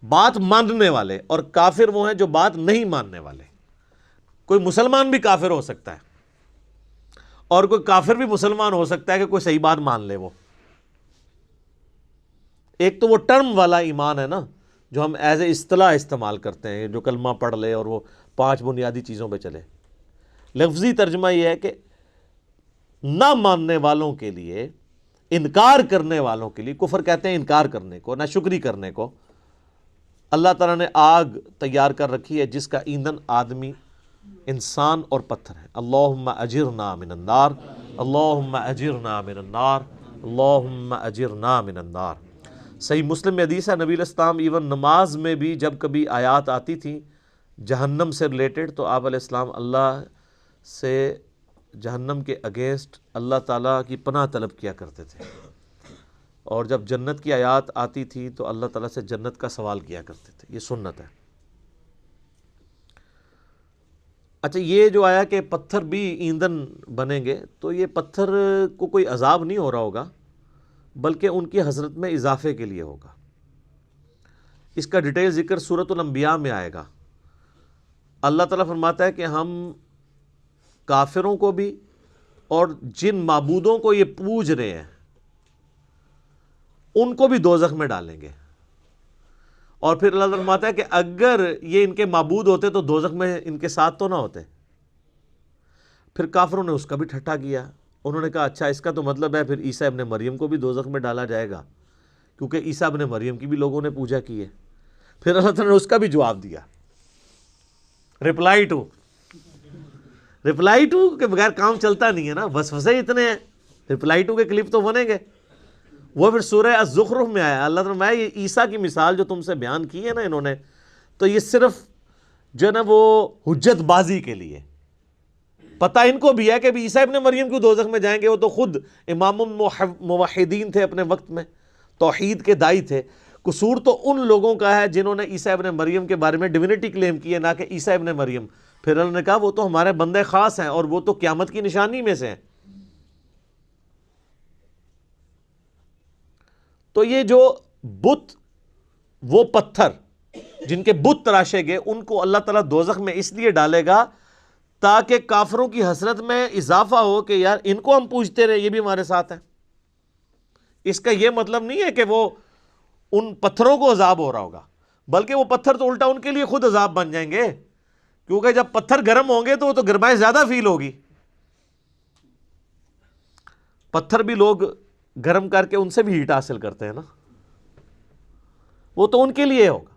بات ماننے والے، اور کافر وہ ہیں جو بات نہیں ماننے والے۔ کوئی مسلمان بھی کافر ہو سکتا ہے، اور کوئی کافر بھی مسلمان ہو سکتا ہے کہ کوئی صحیح بات مان لے۔ وہ ایک تو وہ ٹرم والا ایمان ہے نا جو ہم ایز اے اصطلاح استعمال کرتے ہیں، جو کلمہ پڑھ لے اور وہ 5 بنیادی چیزوں پہ چلے۔ لفظی ترجمہ یہ ہے کہ نہ ماننے والوں کے لیے، انکار کرنے والوں کے لیے، کفر کہتے ہیں انکار کرنے کو، نہ شکری کرنے کو، اللہ تعالیٰ نے آگ تیار کر رکھی ہے جس کا ایندھن آدمی، انسان اور پتھر ہے۔ اللہم اجرنا من النار، اللہم اجرنا من النار، اللہم اجرنا من النار۔ صحیح مسلم میں حدیث ہے، نبی علیہ السلام ایون نماز میں بھی جب کبھی آیات آتی تھیں جہنم سے ریلیٹڈ تو آپ علیہ السلام اللہ سے جہنم کے اگینسٹ اللہ تعالیٰ کی پناہ طلب کیا کرتے تھے، اور جب جنت کی آیات آتی تھی تو اللہ تعالیٰ سے جنت کا سوال کیا کرتے تھے۔ یہ سنت ہے۔ اچھا، یہ جو آیا کہ پتھر بھی ایندھن بنیں گے، تو یہ پتھر کو کوئی عذاب نہیں ہو رہا ہوگا، بلکہ ان کی حسرت میں اضافے کے لیے ہوگا۔ اس کا ڈیٹیل ذکر سورۃ الانبیاء میں آئے گا اللہ تعالیٰ فرماتا ہے کہ ہم کافروں کو بھی اور جن معبودوں کو یہ پوج رہے ہیں ان کو بھی دوزخ میں ڈالیں گے. اور پھر اللہ تعالیٰ فرماتا ہے کہ اگر یہ ان کے معبود ہوتے تو دوزخ میں ان کے ساتھ تو نہ ہوتے. پھر کافروں نے اس کا بھی ٹھٹھا کیا. انہوں نے کہا اچھا اس کا تو مطلب ہے پھر عیسیٰ ابن مریم کو بھی دوزخ میں ڈالا جائے گا، کیونکہ عیسیٰ ابن مریم کی بھی لوگوں نے پوجا کی ہے. پھر اللہ تعالیٰ نے اس کا بھی جواب دیا. رپلائی ٹو کے بغیر کام چلتا نہیں ہے نا، وسوسے اتنے ہیں. رپلائی ٹو کے کلپ تو بنیں گے. وہ پھر سورہ الزخرف میں آیا. اللہ تعالیٰ نے یہ عیسیٰ کی مثال جو تم سے بیان کی ہے نا انہوں نے، تو یہ صرف جو ہے نا وہ حجت بازی کے لیے. پتہ ان کو بھی ہے کہ عیسیٰ ابن مریم کیوں دوزخ میں جائیں گے، وہ تو خود امام موحدین تھے اپنے وقت میں، توحید کے دائی تھے. قصور تو ان لوگوں کا ہے جنہوں نے عیسیٰ ابن مریم کے بارے میں ڈیوینٹی کلیم کی ہے، نہ کہ عیسیٰ ابن مریم. پھر انہوں نے کہا وہ تو ہمارے بندے خاص ہیں اور وہ تو قیامت کی نشانی میں سے ہیں. تو یہ جو بت، وہ پتھر جن کے بت تراشے گئے، ان کو اللہ تعالیٰ دوزخ میں اس لیے ڈالے گا تاکہ کافروں کی حسرت میں اضافہ ہو کہ یار ان کو ہم پوجتے رہے، یہ بھی ہمارے ساتھ ہیں. اس کا یہ مطلب نہیں ہے کہ وہ ان پتھروں کو عذاب ہو رہا ہوگا، بلکہ وہ پتھر تو الٹا ان کے لیے خود عذاب بن جائیں گے، کیونکہ جب پتھر گرم ہوں گے تو وہ تو گرمائش زیادہ فیل ہوگی. پتھر بھی لوگ گرم کر کے ان سے بھی ہیٹ حاصل کرتے ہیں نا، وہ تو ان کے لیے ہوگا.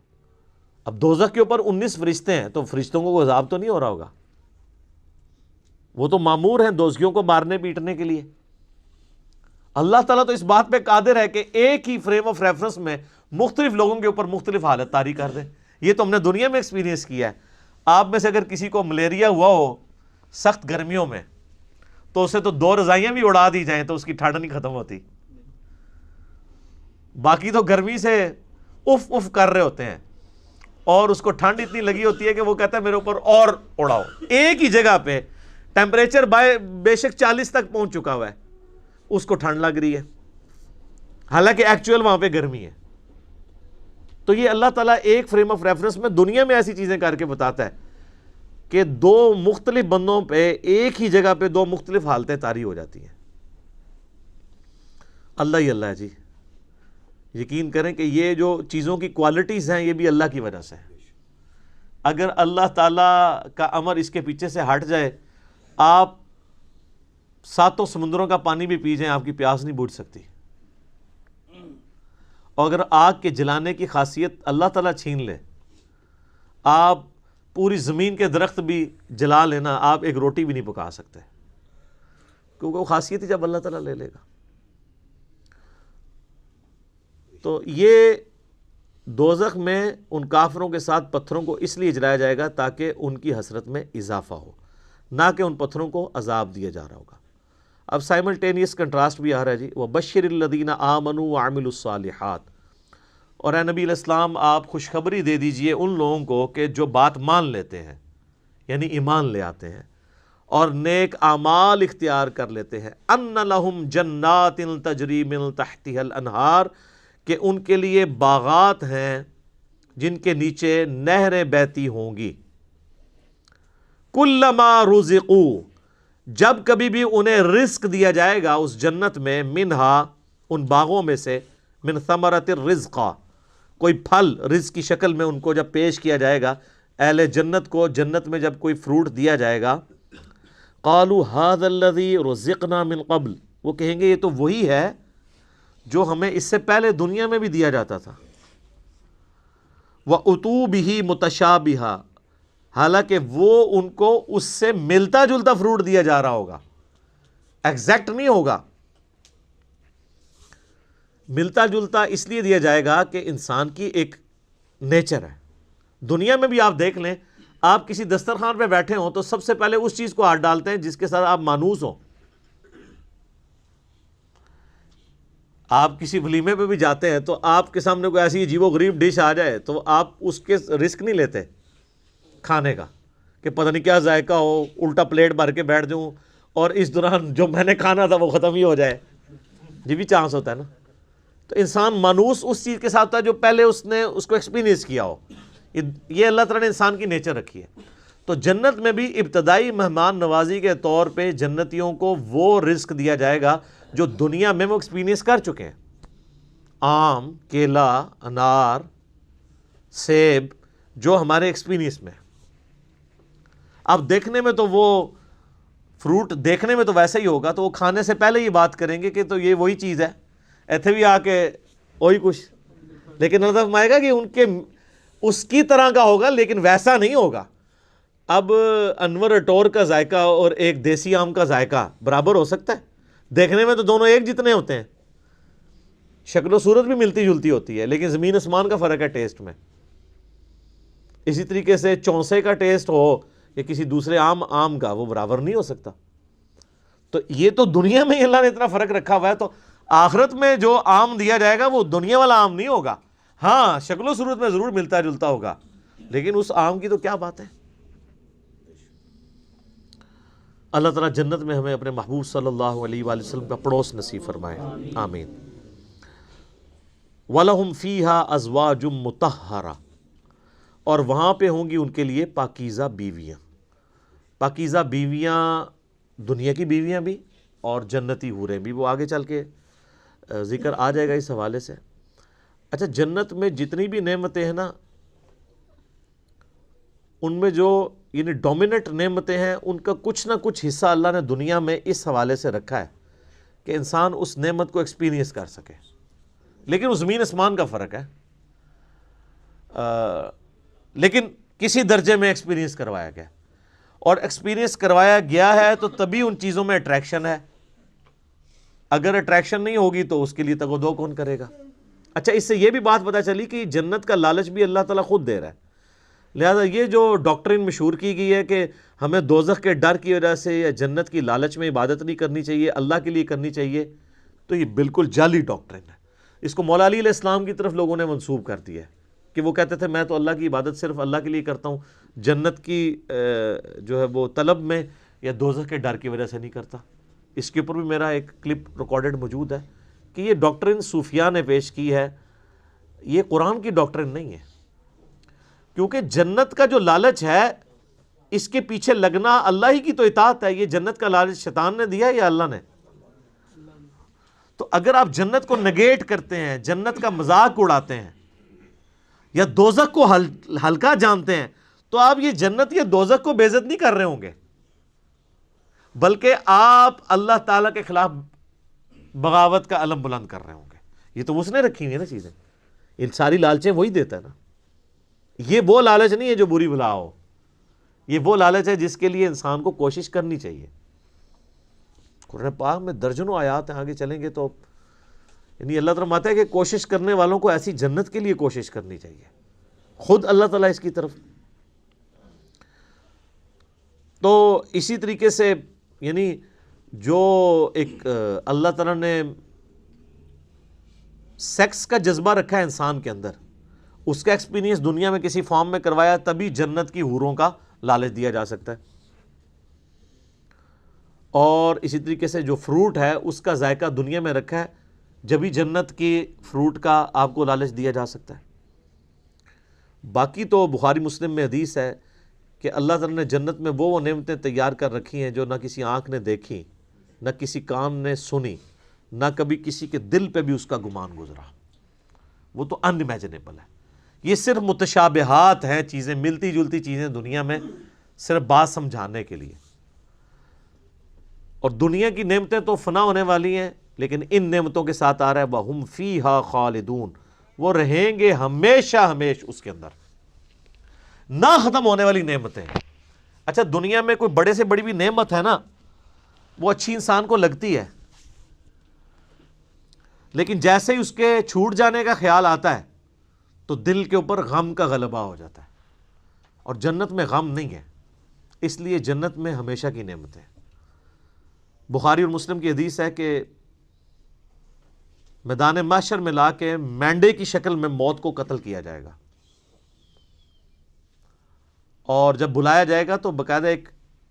اب دوزخ کے اوپر 19 فرشتے ہیں تو فرشتوں کو عذاب تو نہیں ہو رہا ہوگا، وہ تو مامور ہیں دوزخیوں کو مارنے پیٹنے کے لیے. اللہ تعالیٰ تو اس بات پہ قادر ہے کہ ایک ہی فریم آف ریفرنس میں مختلف لوگوں کے اوپر مختلف حالت طاری کر دے. یہ تو ہم نے دنیا میں ایکسپیرینس کیا ہے. آپ میں سے اگر کسی کو ملیریا ہوا ہو سخت گرمیوں میں تو اسے تو 2 رضائیاں بھی اڑا دی جائیں تو اس کی ٹھنڈ نہیں ختم ہوتی. باقی تو گرمی سے اف اف کر رہے ہوتے ہیں اور اس کو ٹھنڈ اتنی لگی ہوتی ہے کہ وہ کہتا ہے میرے اوپر اور اڑاؤ. ایک ہی جگہ پہ ٹیمپریچر بے شک 40 تک پہنچ چکا ہوا ہے، اس کو ٹھنڈ لگ رہی ہے، حالانکہ ایکچوئل وہاں پہ گرمی ہے. تو یہ اللہ تعالیٰ ایک فریم آف ریفرنس میں دنیا میں ایسی چیزیں کر کے بتاتا ہے کہ 2 مختلف بندوں پہ ایک ہی جگہ پہ 2 مختلف حالتیں طاری ہو جاتی ہیں. اللہ ہی اللہ ہے جی. یقین کریں کہ یہ جو چیزوں کی کوالٹیز ہیں یہ بھی اللہ کی وجہ سے ہے. اگر اللہ تعالیٰ کا امر اس کے پیچھے سے ہٹ جائے، آپ 7 سمندروں کا پانی بھی پی جائیں آپ کی پیاس نہیں بجھ سکتی. اور اگر آگ کے جلانے کی خاصیت اللہ تعالیٰ چھین لے، آپ پوری زمین کے درخت بھی جلا لینا، آپ ایک روٹی بھی نہیں پکا سکتے، کیونکہ وہ خاصیت ہی جب اللہ تعالیٰ لے لے گا. تو یہ دوزخ میں ان کافروں کے ساتھ پتھروں کو اس لیے جلایا جائے گا تاکہ ان کی حسرت میں اضافہ ہو، نہ کہ ان پتھروں کو عذاب دیا جا رہا ہوگا. اب سائملٹینیس کنٹراسٹ بھی آ رہا ہے جی. وَبَشِّرِ الَّذِينَ آمَنُوا وَعَمِلُوا الصَّالِحَاتِ. اور اے نبی علیہ السلام آپ خوشخبری دے دیجئے ان لوگوں کو کہ جو بات مان لیتے ہیں، یعنی ایمان لے آتے ہیں اور نیک اعمال اختیار کر لیتے ہیں، أَنَّ لَهُمْ جَنَّاتٍ تَجْرِي مِن تَحْتِهَا الْأَنْهَارُ، کہ ان کے لیے باغات ہیں جن کے نیچے نہریں بہتی ہوں گی. كُلَّمَا رُزِقُوا، جب کبھی بھی انہیں رزق دیا جائے گا اس جنت میں، منہا ان باغوں میں سے، من ثمرۃ الرزق، کوئی پھل رزق کی شکل میں ان کو جب پیش کیا جائے گا، اہل جنت کو جنت میں جب کوئی فروٹ دیا جائے گا، قالوا هذا الذي رزقنا من قبل، وہ کہیں گے یہ تو وہی ہے جو ہمیں اس سے پہلے دنیا میں بھی دیا جاتا تھا. وَأُتُوا بِهِ مُتَشَابِهًا، حالانکہ وہ ان کو اس سے ملتا جلتا فروٹ دیا جا رہا ہوگا، ایگزیکٹ نہیں ہوگا. ملتا جلتا اس لیے دیا جائے گا کہ انسان کی ایک نیچر ہے. دنیا میں بھی آپ دیکھ لیں، آپ کسی دسترخوان پہ بیٹھے ہوں تو سب سے پہلے اس چیز کو ہاتھ ڈالتے ہیں جس کے ساتھ آپ مانوس ہوں. آپ کسی ولیمے پہ بھی جاتے ہیں تو آپ کے سامنے کوئی ایسی عجیب و غریب ڈش آ جائے تو آپ اس کے رسک نہیں لیتے کھانے کا کہ پتہ نہیں کیا ذائقہ ہو، الٹا پلیٹ بھر کے بیٹھ جاؤں اور اس دوران جو میں نے کھانا تھا وہ ختم ہی ہو جائے. یہ بھی چانس ہوتا ہے نا. تو انسان مانوس اس چیز کے ساتھ ہوتا ہے جو پہلے اس نے اس کو ایکسپیرینس کیا ہو. یہ اللہ تعالیٰ نے انسان کی نیچر رکھی ہے. تو جنت میں بھی ابتدائی مہمان نوازی کے طور پہ جنتیوں کو وہ رزق دیا جائے گا جو دنیا میں وہ ایکسپیرینس کر چکے ہیں. آم، کیلا، انار، سیب، جو ہمارے ایکسپیرینس میں. اب دیکھنے میں تو وہ فروٹ دیکھنے میں تو ویسا ہی ہوگا، تو وہ کھانے سے پہلے ہی بات کریں گے کہ تو یہ وہی چیز ہے، ایتھے بھی آ کے وہی کچھ. لیکن اللہ فرمائے گا کہ ان کے اس کی طرح کا ہوگا لیکن ویسا نہیں ہوگا. اب انور اٹور کا ذائقہ اور ایک دیسی آم کا ذائقہ برابر ہو سکتا ہے؟ دیکھنے میں تو دونوں ایک جتنے ہوتے ہیں، شکل و صورت بھی ملتی جلتی ہوتی ہے، لیکن زمین آسمان کا فرق ہے ٹیسٹ میں. اسی طریقے سے چونسے کا ٹیسٹ ہو یا کسی دوسرے آم کا، وہ برابر نہیں ہو سکتا. تو یہ تو دنیا میں اللہ نے اتنا فرق رکھا ہوا ہے، تو آخرت میں جو آم دیا جائے گا وہ دنیا والا آم نہیں ہوگا. ہاں شکل و صورت میں ضرور ملتا جلتا ہوگا، لیکن اس آم کی تو کیا بات ہے. اللہ تعالیٰ جنت میں ہمیں اپنے محبوب صلی اللہ علیہ وآلہ وسلم کا پڑوس نصیب فرمائے، آمین. وَلَهُمْ فِيهَا أَزْوَاجٌ مُطَهَّرَةٌ، اور وہاں پہ ہوں گی ان کے لیے پاکیزہ بیویاں. پاکیزہ بیویاں دنیا کی بیویاں بھی اور جنتی حوریں بھی، وہ آگے چل کے ذکر آ جائے گا اس حوالے سے. اچھا، جنت میں جتنی بھی نعمتیں ہیں نا، ان میں جو یعنی ڈومیننٹ نعمتیں ہیں، ان کا کچھ نہ کچھ حصہ اللہ نے دنیا میں اس حوالے سے رکھا ہے کہ انسان اس نعمت کو ایکسپیرینس کر سکے. لیکن وہ زمین آسمان کا فرق ہے، لیکن کسی درجے میں ایکسپیرینس کروایا گیا، اور ایکسپیرینس کروایا گیا ہے تو تبھی ان چیزوں میں اٹریکشن ہے. اگر اٹریکشن نہیں ہوگی تو اس کے لیے تگ و دو کون کرے گا. اچھا، اس سے یہ بھی بات پتہ چلی کہ جنت کا لالچ بھی اللہ تعالیٰ خود دے رہا ہے. لہذا یہ جو ڈاکٹرین مشہور کی گئی ہے کہ ہمیں دوزخ کے ڈر کی وجہ سے یا جنت کی لالچ میں عبادت نہیں کرنی چاہیے، اللہ کے لیے کرنی چاہیے، تو یہ بالکل جعلی ڈاکٹرین ہے. اس کو مولا علی علیہ السلام کی طرف لوگوں نے منسوب کر دیا ہے کہ وہ کہتے تھے میں تو اللہ کی عبادت صرف اللہ کے لیے کرتا ہوں، جنت کی جو ہے وہ طلب میں یا دوزخ کے ڈر کی وجہ سے نہیں کرتا. اس کے اوپر بھی میرا ایک کلپ ریکارڈڈ موجود ہے کہ یہ ڈاکٹرین صوفیاء نے پیش کی ہے، یہ قرآن کی ڈاکٹرین نہیں ہے. کیونکہ جنت کا جو لالچ ہے، اس کے پیچھے لگنا اللہ ہی کی تو اطاعت ہے. یہ جنت کا لالچ شیطان نے دیا یا اللہ نے؟ تو اگر آپ جنت کو نگیٹ کرتے ہیں، جنت کا مذاق اڑاتے ہیں یا دوزخ کو ہلکا جانتے ہیں، تو آپ یہ جنت یا دوزخ کو بے عزت نہیں کر رہے ہوں گے، بلکہ آپ اللہ تعالیٰ کے خلاف بغاوت کا علم بلند کر رہے ہوں گے. یہ تو اس نے رکھی ہوئی ہے نا چیزیں، ان ساری لالچیں وہی دیتا ہے نا. یہ وہ لالچ نہیں ہے جو بری بلا ہو، یہ وہ لالچ ہے جس کے لیے انسان کو کوشش کرنی چاہیے. قرآن پاک میں درجنوں آیات ہیں، آگے چلیں گے تو یعنی اللہ تعالیٰ فرماتا ہے کہ کوشش کرنے والوں کو ایسی جنت کے لیے کوشش کرنی چاہیے، خود اللہ تعالیٰ اس کی طرف. تو اسی طریقے سے یعنی جو ایک اللہ تعالیٰ نے سیکس کا جذبہ رکھا ہے انسان کے اندر، اس کا ایکسپیرینس دنیا میں کسی فارم میں کروایا، تبھی جنت کی حوروں کا لالچ دیا جا سکتا ہے. اور اسی طریقے سے جو فروٹ ہے اس کا ذائقہ دنیا میں رکھا ہے، جبھی جنت کی فروٹ کا آپ کو لالچ دیا جا سکتا ہے. باقی تو بخاری مسلم میں حدیث ہے کہ اللہ تعالیٰ نے جنت میں وہ نعمتیں تیار کر رکھی ہیں جو نہ کسی آنکھ نے دیکھی، نہ کسی کان نے سنی، نہ کبھی کسی کے دل پہ بھی اس کا گمان گزرا. وہ تو ان امیجنیبل ہے. یہ صرف متشابہات ہیں، چیزیں ملتی جلتی چیزیں دنیا میں، صرف بات سمجھانے کے لیے. اور دنیا کی نعمتیں تو فنا ہونے والی ہیں، لیکن ان نعمتوں کے ساتھ آ رہا ہے وَهُمْ فِيهَا خَالِدُونَ، وہ رہیں گے ہمیشہ ہمیش اس کے اندر، نہ ختم ہونے والی نعمتیں. اچھا، دنیا میں کوئی بڑے سے بڑی بھی نعمت ہے نا، وہ اچھی انسان کو لگتی ہے، لیکن جیسے ہی اس کے چھوٹ جانے کا خیال آتا ہے تو دل کے اوپر غم کا غلبہ ہو جاتا ہے. اور جنت میں غم نہیں ہے، اس لیے جنت میں ہمیشہ کی نعمتیں. بخاری اور مسلم کی حدیث ہے کہ میدان محشر میں لا کے مینڈے کی شکل میں موت کو قتل کیا جائے گا، اور جب بلایا جائے گا تو باقاعدہ ایک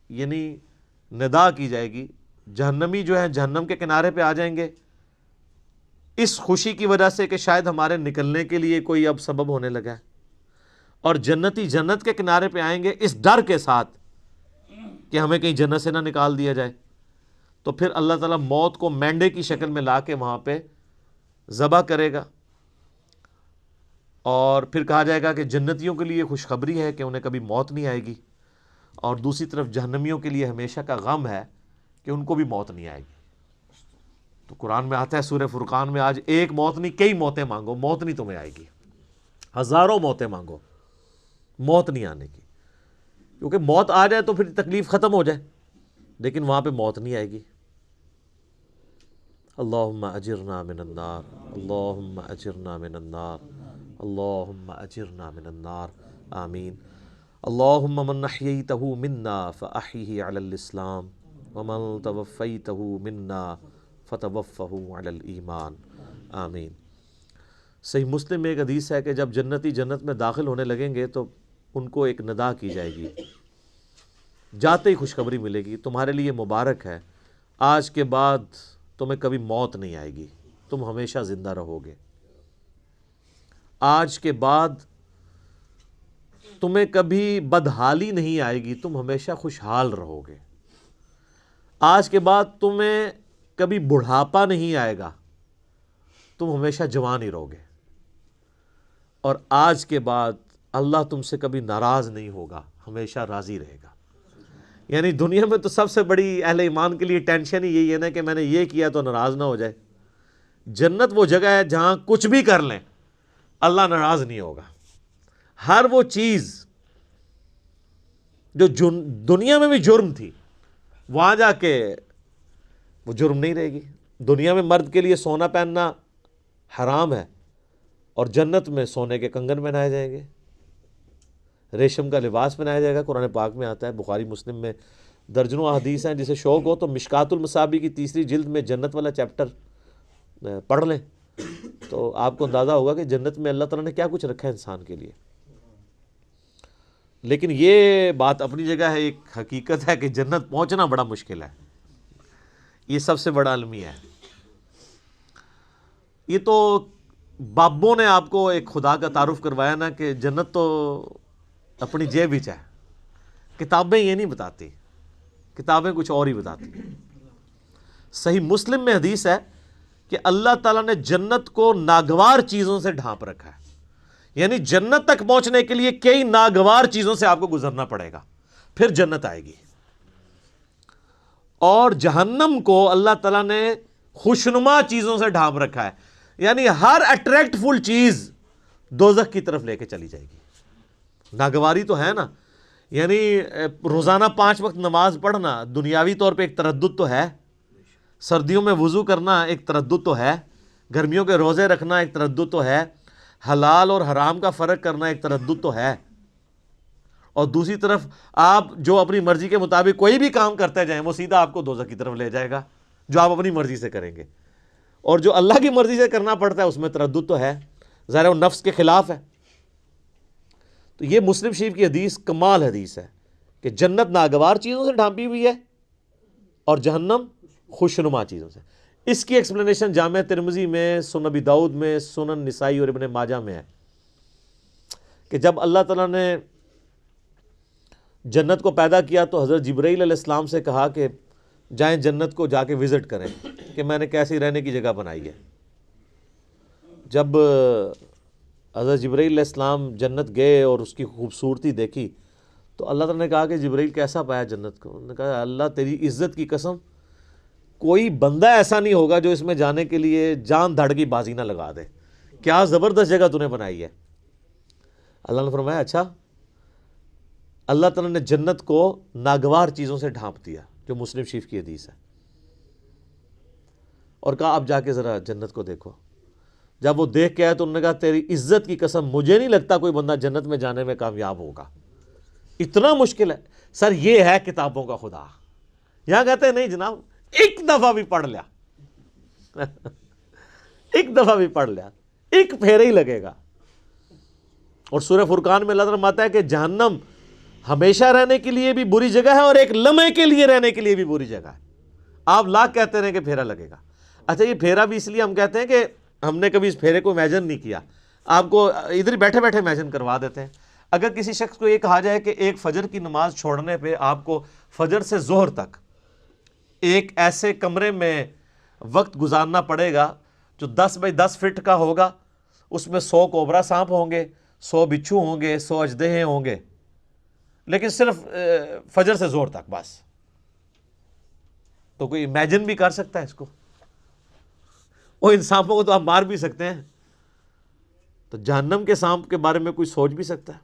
یعنی ندا کی جائے گی. جہنمی جو ہیں جہنم کے کنارے پہ آ جائیں گے اس خوشی کی وجہ سے کہ شاید ہمارے نکلنے کے لیے کوئی اب سبب ہونے لگا ہے، اور جنتی جنت کے کنارے پہ آئیں گے اس ڈر کے ساتھ کہ ہمیں کہیں جنت سے نہ نکال دیا جائے، تو پھر اللہ تعالیٰ موت کو مینڈے کی شکل میں لا کے وہاں پہ ذبح کرے گا، اور پھر کہا جائے گا کہ جنتیوں کے لیے خوشخبری ہے کہ انہیں کبھی موت نہیں آئے گی، اور دوسری طرف جہنمیوں کے لیے ہمیشہ کا غم ہے کہ ان کو بھی موت نہیں آئے گی۔ تو قرآن میں آتا ہے سورہ فرقان میں، آج ایک موت نہیں کئی موتیں مانگو، موت نہیں تمہیں آئے گی، ہزاروں موتیں مانگو، موت نہیں آنے کی، کیونکہ موت آ جائے تو پھر تکلیف ختم ہو جائے، لیکن وہاں پہ موت نہیں آئے گی۔ اللہم اجرنا من النار، اللہم اجرنا من النار، اللہم اجرنا من النار، آمین۔ اللہم من احییتہ منا فاحیہ علی الاسلام ومن توفیتہ منا فتوفہ علی الایمان، آمین۔ صحیح مسلم میں ایک حدیث ہے کہ جب جنتی جنت میں داخل ہونے لگیں گے تو ان کو ایک ندا کی جائے گی، جاتے ہی خوشخبری ملے گی، تمہارے لیے مبارک ہے، آج کے بعد تمہیں کبھی موت نہیں آئے گی، تم ہمیشہ زندہ رہو گے، آج کے بعد تمہیں کبھی بدحالی نہیں آئے گی، تم ہمیشہ خوشحال رہو گے، آج کے بعد تمہیں کبھی بڑھاپا نہیں آئے گا، تم ہمیشہ جوان ہی رہو گے، اور آج کے بعد اللہ تم سے کبھی ناراض نہیں ہوگا، ہمیشہ راضی رہے گا۔ یعنی دنیا میں تو سب سے بڑی اہل ایمان کے لیے ٹینشن ہی یہی ہے نا کہ میں نے یہ کیا تو ناراض نہ ہو جائے۔ جنت وہ جگہ ہے جہاں کچھ بھی کر لیں اللہ ناراض نہیں ہوگا، ہر وہ چیز جو دنیا میں بھی جرم تھی وہاں جا کے وہ جرم نہیں رہے گی۔ دنیا میں مرد کے لیے سونا پہننا حرام ہے، اور جنت میں سونے کے کنگن پہنائے جائیں گے، ریشم کا لباس پہنایا جائے گا۔ قرآن پاک میں آتا ہے، بخاری مسلم میں درجنوں احادیث ہیں، جسے شوق ہو تو مشکات المصابیح کی 3 جلد میں جنت والا چیپٹر پڑھ لیں تو آپ کو اندازہ ہوگا کہ جنت میں اللہ تعالیٰ نے کیا کچھ رکھا ہے انسان کے لیے۔ لیکن یہ بات اپنی جگہ ہے، ایک حقیقت ہے کہ جنت پہنچنا بڑا مشکل ہے، یہ سب سے بڑا المیہ ہے۔ یہ تو بابوں نے آپ کو ایک خدا کا تعارف کروایا نا کہ جنت تو اپنی جیب ہی ہے، کتابیں یہ نہیں بتاتی، کتابیں کچھ اور ہی بتاتی۔ صحیح مسلم میں حدیث ہے کہ اللہ تعالیٰ نے جنت کو ناگوار چیزوں سے ڈھانپ رکھا ہے، یعنی جنت تک پہنچنے کے لیے کئی ناگوار چیزوں سے آپ کو گزرنا پڑے گا، پھر جنت آئے گی۔ اور جہنم کو اللہ تعالیٰ نے خوشنما چیزوں سے ڈھانپ رکھا ہے، یعنی ہر اٹریکٹ فل چیز دوزخ کی طرف لے کے چلی جائے گی۔ ناگواری تو ہے نا، یعنی روزانہ 5 وقت نماز پڑھنا دنیاوی طور پہ ایک تردد تو ہے، سردیوں میں وضو کرنا ایک تردد تو ہے، گرمیوں کے روزے رکھنا ایک تردد تو ہے، حلال اور حرام کا فرق کرنا ایک تردد تو ہے، اور دوسری طرف آپ جو اپنی مرضی کے مطابق کوئی بھی کام کرتے جائیں وہ سیدھا آپ کو دوزخ کی طرف لے جائے گا، جو آپ اپنی مرضی سے کریں گے، اور جو اللہ کی مرضی سے کرنا پڑتا ہے اس میں تردد تو ہے، ظاہر وہ نفس کے خلاف ہے۔ تو یہ مسلم شریف کی حدیث کمال حدیث ہے کہ جنت ناگوار چیزوں سے ڈھانپی ہوئی ہے اور جہنم خوشنما چیزوں سے۔ اس کی ایکسپلینیشن جامع ترمذی میں، سنن ابی داؤد میں، سنن نسائی اور ابن ماجہ میں ہے کہ جب اللہ تعالیٰ نے جنت کو پیدا کیا تو حضرت جبرائیل علیہ السلام سے کہا کہ جائیں جنت کو جا کے وزٹ کریں کہ میں نے کیسی رہنے کی جگہ بنائی ہے۔ جب حضرت جبرائیل علیہ السلام جنت گئے اور اس کی خوبصورتی دیکھی تو اللہ تعالیٰ نے کہا کہ جبرائیل کیسا پایا جنت کو؟ انہوں نے کہا اللہ تیری عزت کی قسم کوئی بندہ ایسا نہیں ہوگا جو اس میں جانے کے لیے جان دھڑ کی بازی نہ لگا دے، کیا زبردست جگہ تو نے بنائی ہے۔ اللہ نے فرمایا اچھا، اللہ تعالیٰ نے جنت کو ناگوار چیزوں سے ڈھانپ دیا، جو مسلم شریف کی حدیث ہے، اور کہا اب جا کے ذرا جنت کو دیکھو۔ جب وہ دیکھ کے آئے تو انہوں نے کہا تیری عزت کی قسم مجھے نہیں لگتا کوئی بندہ جنت میں جانے میں کامیاب ہوگا، اتنا مشکل ہے۔ سر یہ ہے کتابوں کا خدا، یہاں کہتے ہیں نہیں جناب ایک دفعہ بھی پڑھ لیا ایک دفعہ بھی پڑھ لیا، ایک پھیرے ہی لگے گا۔ اور سورہ فرقان میں اللہ تعالیٰ فرماتا ہے کہ جہنم ہمیشہ رہنے کے لیے بھی بری جگہ ہے اور ایک لمحے کے لیے رہنے کے لیے بھی بری جگہ ہے۔ آپ لاکھ کہتے رہیں کہ پھیرا لگے گا، اچھا یہ پھیرا بھی اس لیے ہم کہتے ہیں کہ ہم نے کبھی اس پھیرے کو امیجن نہیں کیا، آپ کو ادھر بیٹھے بیٹھے امیجن کروا دیتے ہیں۔ اگر کسی شخص کو یہ کہا جائے کہ ایک فجر کی نماز چھوڑنے پہ آپ کو فجر سے ظہر تک ایک ایسے کمرے میں وقت گزارنا پڑے گا جو 10 بائی 10 فٹ کا ہوگا، اس میں 100 کوبرا سانپ ہوں گے، 100 بچھو ہوں گے، 100 اژدہے ہوں گے، لیکن صرف فجر سے ظہر تک بس، تو کوئی امیجن بھی کر سکتا ہے اس کو؟ وہ ان سانپوں کو تو آپ مار بھی سکتے ہیں، تو جہنم کے سانپ کے بارے میں کوئی سوچ بھی سکتا ہے؟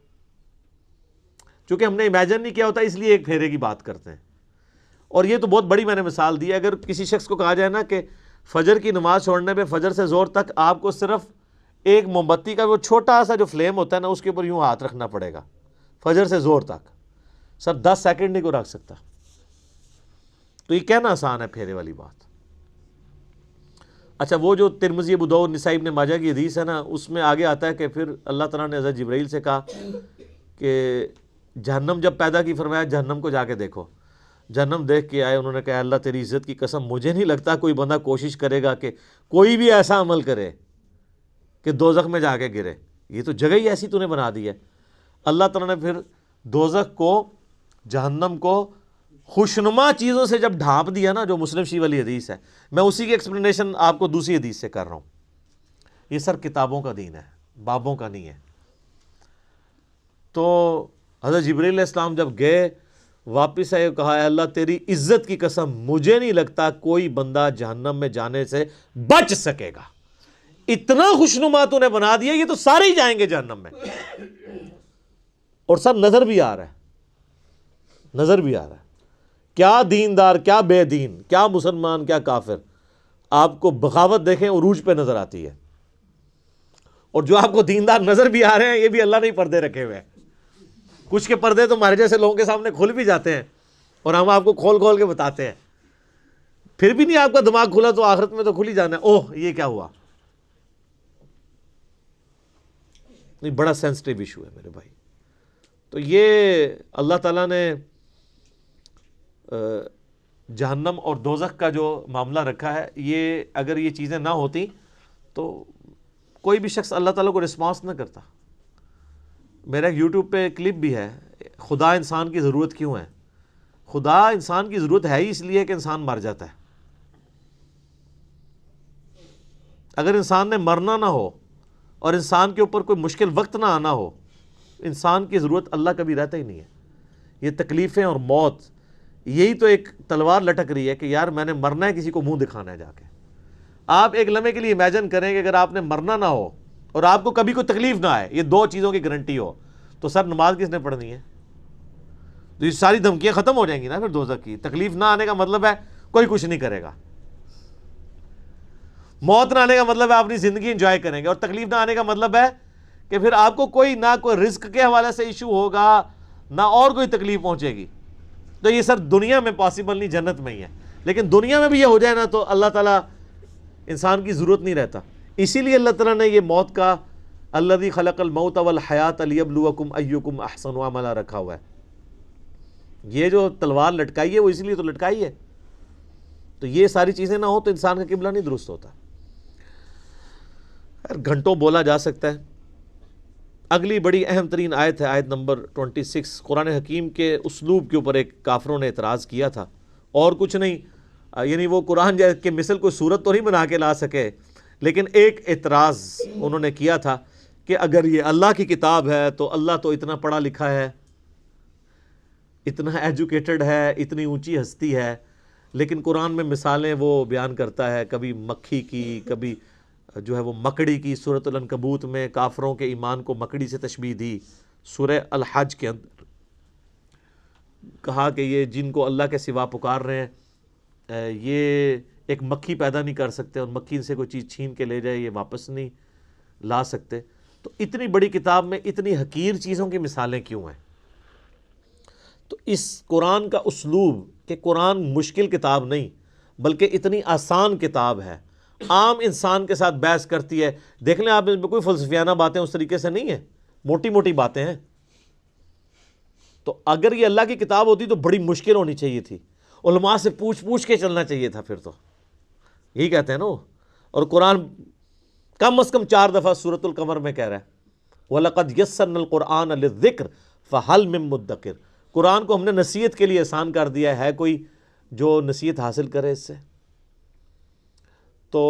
چونکہ ہم نے امیجن نہیں کیا ہوتا اس لیے ایک پھیرے کی بات کرتے ہیں. اور یہ تو بہت بڑی میں نے مثال دی ہے. اگر کسی شخص کو کہا جائے نا کہ فجر کی نماز چھوڑنے پہ فجر سے ظہر تک آپ کو صرف ایک موم بتی کا وہ چھوٹا سا جو فلیم ہوتا ہے نا اس کے اوپر یوں ہاتھ رکھنا پڑے گا فجر سے ظہر تک، سر 10 سیکنڈ نہیں کو رکھ سکتا. تو یہ کہنا آسان ہے پھیرے والی بات. اچھا وہ جو ترمذی، ابو داؤد، نسائی، ابن ماجہ کی حدیث ہے نا، اس میں آگے آتا ہے کہ پھر اللہ تعالیٰ نے حضرت جبرائیل سے کہا کہ جہنم جب پیدا کی، فرمایا جہنم کو جا کے دیکھو. جہنم دیکھ کے آئے، انہوں نے کہا اللہ تیری عزت کی قسم مجھے نہیں لگتا کوئی بندہ کوشش کرے گا کہ کوئی بھی ایسا عمل کرے کہ دوزخ میں جا کے گرے، یہ تو جگہ ہی ایسی تو نے بنا دی ہے. اللہ تعالیٰ نے پھر دوزخ کو، جہنم کو خوشنما چیزوں سے جب ڈھانپ دیا نا، جو مسلم شریف والی حدیث ہے، میں اسی کی ایکسپلینیشن آپ کو دوسری حدیث سے کر رہا ہوں. یہ سر کتابوں کا دین ہے، بابوں کا نہیں ہے. تو حضرت جبرائیل علیہ السلام جب گئے واپس آئے، کہا اے اللہ تیری عزت کی قسم مجھے نہیں لگتا کوئی بندہ جہنم میں جانے سے بچ سکے گا، اتنا خوشنما تو نے بنا دیا، یہ تو سارے ہی جائیں گے جہنم میں. اور سر نظر بھی آ رہا ہے، نظر بھی آ رہا ہے، کیا دیندار، کیا بے دین، کیا مسلمان، کیا کافر. آپ کو بغاوت دیکھیں عروج پہ نظر آتی ہے. اور جو آپ کو دیندار نظر بھی آ رہے ہیں یہ بھی اللہ نے پردے رکھے ہوئے ہیں. کچھ کے پردے تو ہمارے جیسے لوگوں کے سامنے کھل بھی جاتے ہیں اور ہم آپ کو کھول کھول کے بتاتے ہیں، پھر بھی نہیں آپ کا دماغ کھلا تو آخرت میں تو کھل ہی جانا ہے. اوہ یہ کیا ہوا. نہیں، بڑا سینسٹیو ایشو ہے میرے بھائی. تو یہ اللہ تعالیٰ نے جہنم اور دوزخ کا جو معاملہ رکھا ہے، یہ اگر یہ چیزیں نہ ہوتی تو کوئی بھی شخص اللہ تعالیٰ کو رسپانس نہ کرتا. میرا ایک یوٹیوب پہ کلپ بھی ہے، خدا انسان کی ضرورت کیوں ہے. خدا انسان کی ضرورت ہے ہی اس لیے کہ انسان مر جاتا ہے. اگر انسان نے مرنا نہ ہو اور انسان کے اوپر کوئی مشکل وقت نہ آنا ہو، انسان کی ضرورت اللہ کبھی رہتا ہی نہیں ہے. یہ تکلیفیں اور موت، یہی تو ایک تلوار لٹک رہی ہے کہ یار میں نے مرنا ہے، کسی کو منہ دکھانا ہے جا کے. آپ ایک لمحے کے لیے امیجن کریں کہ اگر آپ نے مرنا نہ ہو اور آپ کو کبھی کوئی تکلیف نہ آئے، یہ دو چیزوں کی گارنٹی ہو، تو سر نماز کس نے پڑھنی ہے؟ تو یہ ساری دھمکیاں ختم ہو جائیں گی نا پھر دوزخ کی. تکلیف نہ آنے کا مطلب ہے کوئی کچھ نہیں کرے گا. موت نہ آنے کا مطلب ہے آپ اپنی زندگی انجوائے کریں گے، اور تکلیف نہ آنے کا مطلب ہے کہ پھر آپ کو کوئی نہ کوئی رزق کے حوالے سے ایشو ہوگا، نہ اور کوئی تکلیف پہنچے گی. تو یہ سر دنیا میں پاسبل نہیں، جنت میں ہی ہے. لیکن دنیا میں بھی یہ ہو جائے نا تو اللہ تعالیٰ انسان کی ضرورت نہیں رہتا. اسی لیے اللہ تعالیٰ نے یہ موت کا الذی خلق الموت والحیات لیبلوکم ایکم احسن عملا رکھا ہوا ہے. یہ جو تلوار لٹکائی ہے وہ اس لیے تو لٹکائی ہے. تو یہ ساری چیزیں نہ ہو تو انسان کا قبلہ نہیں درست ہوتا. گھنٹوں بولا جا سکتا ہے. اگلی بڑی اہم ترین آیت ہے آیت نمبر 26. قرآن حکیم کے اسلوب کے اوپر ایک کافروں نے اعتراض کیا تھا، اور کچھ نہیں، یعنی وہ قرآن کے مثل کوئی صورت تو نہیں بنا کے لا سکے، لیکن ایک اعتراض انہوں نے کیا تھا کہ اگر یہ اللہ کی کتاب ہے تو اللہ تو اتنا پڑھا لکھا ہے، اتنا ایجوکیٹڈ ہے، اتنی اونچی ہستی ہے، لیکن قرآن میں مثالیں وہ بیان کرتا ہے، کبھی مکھی کی، کبھی جو ہے وہ مکڑی کی. سورۃ العنکبوت میں کافروں کے ایمان کو مکڑی سے تشبیہ دی. سورہ الحج کے اندر کہا کہ یہ جن کو اللہ کے سوا پکار رہے ہیں یہ ایک مکھی پیدا نہیں کر سکتے، اور مکھی سے کوئی چیز چھین کے لے جائے یہ واپس نہیں لا سکتے. تو اتنی بڑی کتاب میں اتنی حقیر چیزوں کی مثالیں کیوں ہیں؟ تو اس قرآن کا اسلوب کہ قرآن مشکل کتاب نہیں بلکہ اتنی آسان کتاب ہے، عام انسان کے ساتھ بحث کرتی ہے. دیکھ لیں آپ، اس میں کوئی فلسفیانہ باتیں اس طریقے سے نہیں ہیں، موٹی موٹی باتیں ہیں. تو اگر یہ اللہ کی کتاب ہوتی تو بڑی مشکل ہونی چاہیے تھی، علماء سے پوچھ پوچھ کے چلنا چاہیے تھا. پھر تو یہی کہتے ہیں نا. اور قرآن کم از کم 4 دفعہ سورۃ القمر میں کہہ رہا ہے وَلَقَدْ يَسَّرْنَا الْقُرْآنَ لِلذِّكْرِ فَهَلْ مِن مُدَّكِرٍ، قرآن کو ہم نے نصیحت کے لیے آسان کر دیا ہے کوئی جو نصیحت حاصل کرے اس سے؟ تو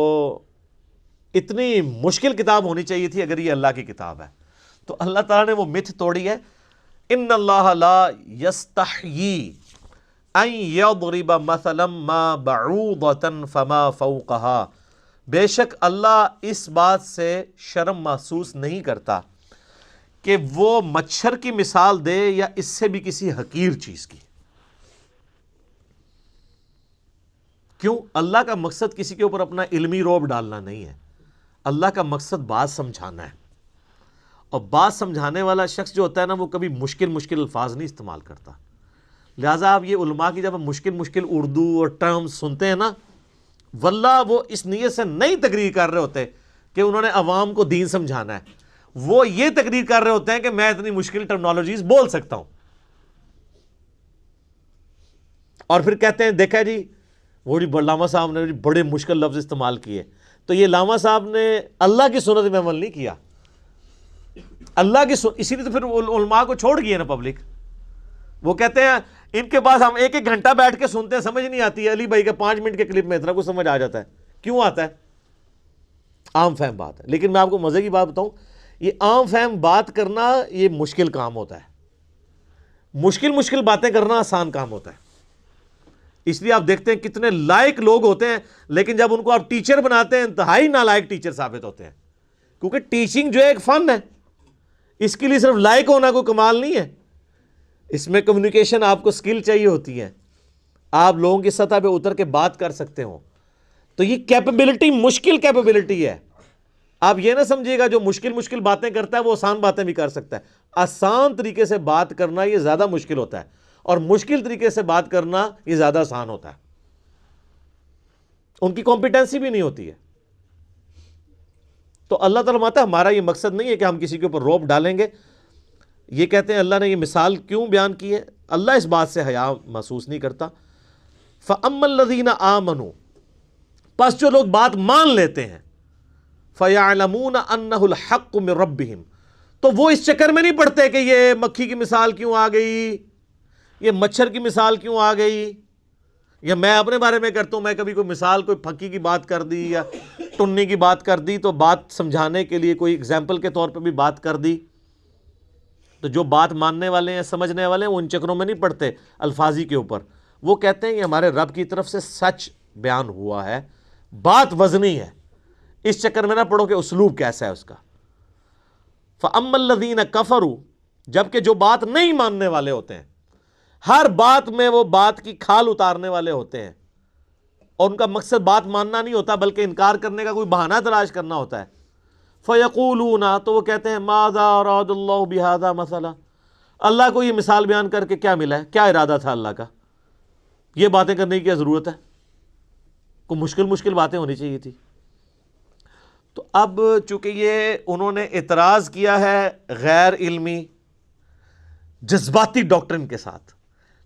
اتنی مشکل کتاب ہونی چاہیے تھی اگر یہ اللہ کی کتاب ہے۔ تو اللہ تعالیٰ نے وہ متھ توڑی ہے، ان اللہ لا یستحیی ان یضرب مثلا ما بعوضۃ فما فوقها، بے شک اللہ اس بات سے شرم محسوس نہیں کرتا کہ وہ مچھر کی مثال دے یا اس سے بھی کسی حقیر چیز کی۔ کیوں؟ اللہ کا مقصد کسی کے اوپر اپنا علمی روب ڈالنا نہیں ہے، اللہ کا مقصد بات سمجھانا ہے، اور بات سمجھانے والا شخص جو ہوتا ہے نا وہ کبھی مشکل الفاظ نہیں استعمال کرتا۔ لہٰذا آپ یہ علماء کی جب ہم مشکل اردو اور ٹرمز سنتے ہیں نا، واللہ وہ اس نیت سے نہیں تقریر کر رہے ہوتے کہ انہوں نے عوام کو دین سمجھانا ہے، وہ یہ تقریر کر رہے ہوتے ہیں کہ میں اتنی مشکل ٹرمنالوجیز بول سکتا ہوں، اور پھر کہتے ہیں دیکھا جی وہ علامہ صاحب نے بڑے مشکل لفظ استعمال کیے۔ تو یہ علامہ صاحب نے اللہ کی سنت میں عمل نہیں کیا، اللہ کی اسی لیے تو پھر علماء کو چھوڑ گئی ہے نا پبلک۔ وہ کہتے ہیں ان کے پاس ہم ایک گھنٹہ بیٹھ کے سنتے ہیں، سمجھ نہیں آتی ہے، علی بھائی کے 5 منٹ کے کلپ میں اتنا کچھ سمجھ آ جاتا ہے۔ کیوں آتا ہے؟ عام فہم بات ہے۔ لیکن میں آپ کو مزے کی بات بتاؤں، یہ عام فہم بات کرنا یہ مشکل کام ہوتا ہے، مشکل باتیں کرنا آسان کام ہوتا ہے۔ اس لیے آپ دیکھتے ہیں کتنے لائق لوگ ہوتے ہیں، لیکن جب ان کو آپ ٹیچر بناتے ہیں انتہائی نالائق ٹیچر ثابت ہوتے ہیں، کیونکہ ٹیچنگ جو ہے ایک فن ہے، اس کے لیے صرف لائق ہونا کوئی کمال نہیں ہے، اس میں کمیونیکیشن آپ کو سکل چاہیے ہوتی ہے، آپ لوگوں کی سطح پہ اتر کے بات کر سکتے ہوں۔ تو یہ کیپیبلٹی مشکل کیپیبلٹی ہے۔ آپ یہ نہ سمجھیے گا جو مشکل باتیں کرتا ہے وہ آسان باتیں بھی کر سکتا ہے۔ آسان طریقے سے بات کرنا یہ زیادہ مشکل ہوتا ہے، اور مشکل طریقے سے بات کرنا یہ زیادہ آسان ہوتا ہے، ان کی کمپیٹنسی بھی نہیں ہوتی ہے۔ تو اللہ تعالیٰ ماتا ہمارا یہ مقصد نہیں ہے کہ ہم کسی کے اوپر روب ڈالیں گے۔ یہ کہتے ہیں اللہ نے یہ مثال کیوں بیان کی ہے؟ اللہ اس بات سے حیا محسوس نہیں کرتا۔ فَأَمَّا الَّذِينَ آمَنُوا، پس جو لوگ بات مان لیتے ہیں، فَيَعْلَمُونَ أَنَّهُ الْحَقُّ مِن رَبِّهِمْ، تو وہ اس چکر میں نہیں پڑتے کہ یہ مکھی کی مثال کیوں آ گئی، یہ مچھر کی مثال کیوں آ گئی، یا میں اپنے بارے میں کرتا ہوں، میں کبھی کوئی مثال کوئی پھکی کی بات کر دی یا ٹنی کی بات کر دی تو بات سمجھانے کے لیے کوئی اگزامپل کے طور پہ بھی بات کر دی، تو جو بات ماننے والے ہیں سمجھنے والے ہیں وہ ان چکروں میں نہیں پڑتے الفاظی کے اوپر، وہ کہتے ہیں یہ ہمارے رب کی طرف سے سچ بیان ہوا ہے، بات وزنی ہے، اس چکر میں نہ پڑھو کہ اسلوب کیسا ہے اس کا۔ فَأَمَّا الَّذِينَ كَفَرُوا، جبکہ جو بات نہیں ماننے والے ہوتے ہیں، ہر بات میں وہ بات کی کھال اتارنے والے ہوتے ہیں، اور ان کا مقصد بات ماننا نہیں ہوتا بلکہ انکار کرنے کا کوئی بہانہ تلاش کرنا ہوتا ہے۔ فَيَقُولُونَ، تو وہ کہتے ہیں مَاذَا أَرَادَ اللَّهُ بِهَذَا مَثَلًا، اللہ کو یہ مثال بیان کر کے کیا ملا ہے، کیا ارادہ تھا اللہ کا، یہ باتیں کرنے کی کیا ضرورت ہے، کوئی مشکل باتیں ہونی چاہیے تھی۔ تو اب چونکہ یہ انہوں نے اعتراض کیا ہے غیر علمی جذباتی ڈاکٹرن کے ساتھ،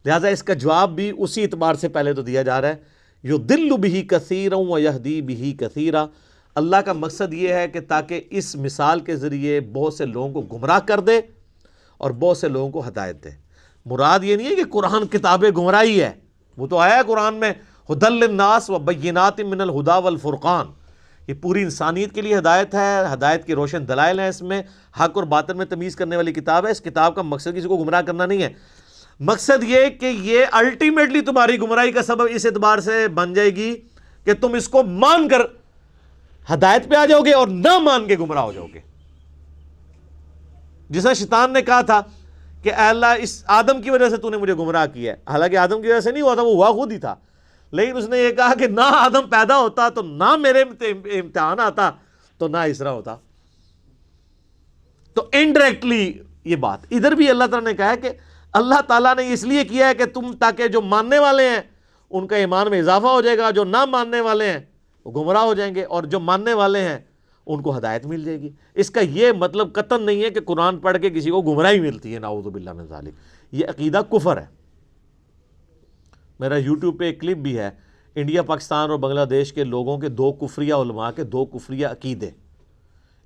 لہٰذا اس کا جواب بھی اسی اعتبار سے پہلے تو دیا جا رہا ہے، یضل بہ کثیرا ویہدی بہ کثیرا، اللہ کا مقصد یہ ہے کہ تاکہ اس مثال کے ذریعے بہت سے لوگوں کو گمراہ کر دے اور بہت سے لوگوں کو ہدایت دے۔ مراد یہ نہیں ہے کہ قرآن کتاب گمراہی ہے، وہ تو آیا ہے قرآن میں ھدی للناس وبینات من الھدی والفرقان، یہ پوری انسانیت کے لیے ہدایت ہے، ہدایت کے روشن دلائل ہیں، اس میں حق اور باطل میں تمیز کرنے والی کتاب ہے۔ اس کتاب کا مقصد کسی کو گمراہ کرنا نہیں ہے، مقصد یہ کہ یہ الٹیمیٹلی تمہاری گمراہی کا سبب اس اعتبار سے بن جائے گی کہ تم اس کو مان کر ہدایت پہ آ جاؤ گے اور نہ مان کے گمراہ ہو جاؤ گے۔ جیسا شیطان نے کہا تھا کہ اے اللہ اس آدم کی وجہ سے تو نے مجھے گمراہ کیا ہے، حالانکہ آدم کی وجہ سے نہیں ہوا تھا، وہ ہوا خود ہی تھا، لیکن اس نے یہ کہا کہ نہ آدم پیدا ہوتا تو نہ میرے امتحان آتا تو نہ اسرا ہوتا۔ تو انڈائریکٹلی یہ بات ادھر بھی اللہ تعالیٰ نے کہا ہے کہ اللہ تعالیٰ نے اس لیے کیا ہے کہ تم تاکہ جو ماننے والے ہیں ان کا ایمان میں اضافہ ہو جائے گا، جو نہ ماننے والے ہیں وہ گمراہ ہو جائیں گے، اور جو ماننے والے ہیں ان کو ہدایت مل جائے گی۔ اس کا یہ مطلب قطعاً نہیں ہے کہ قرآن پڑھ کے کسی کو گمراہی ملتی ہے، نعوذ باللہ من ذالک، یہ عقیدہ کفر ہے۔ میرا یوٹیوب پہ ایک کلپ بھی ہے، انڈیا پاکستان اور بنگلہ دیش کے لوگوں کے 2 کفریہ علماء کے 2 کفریہ عقیدے۔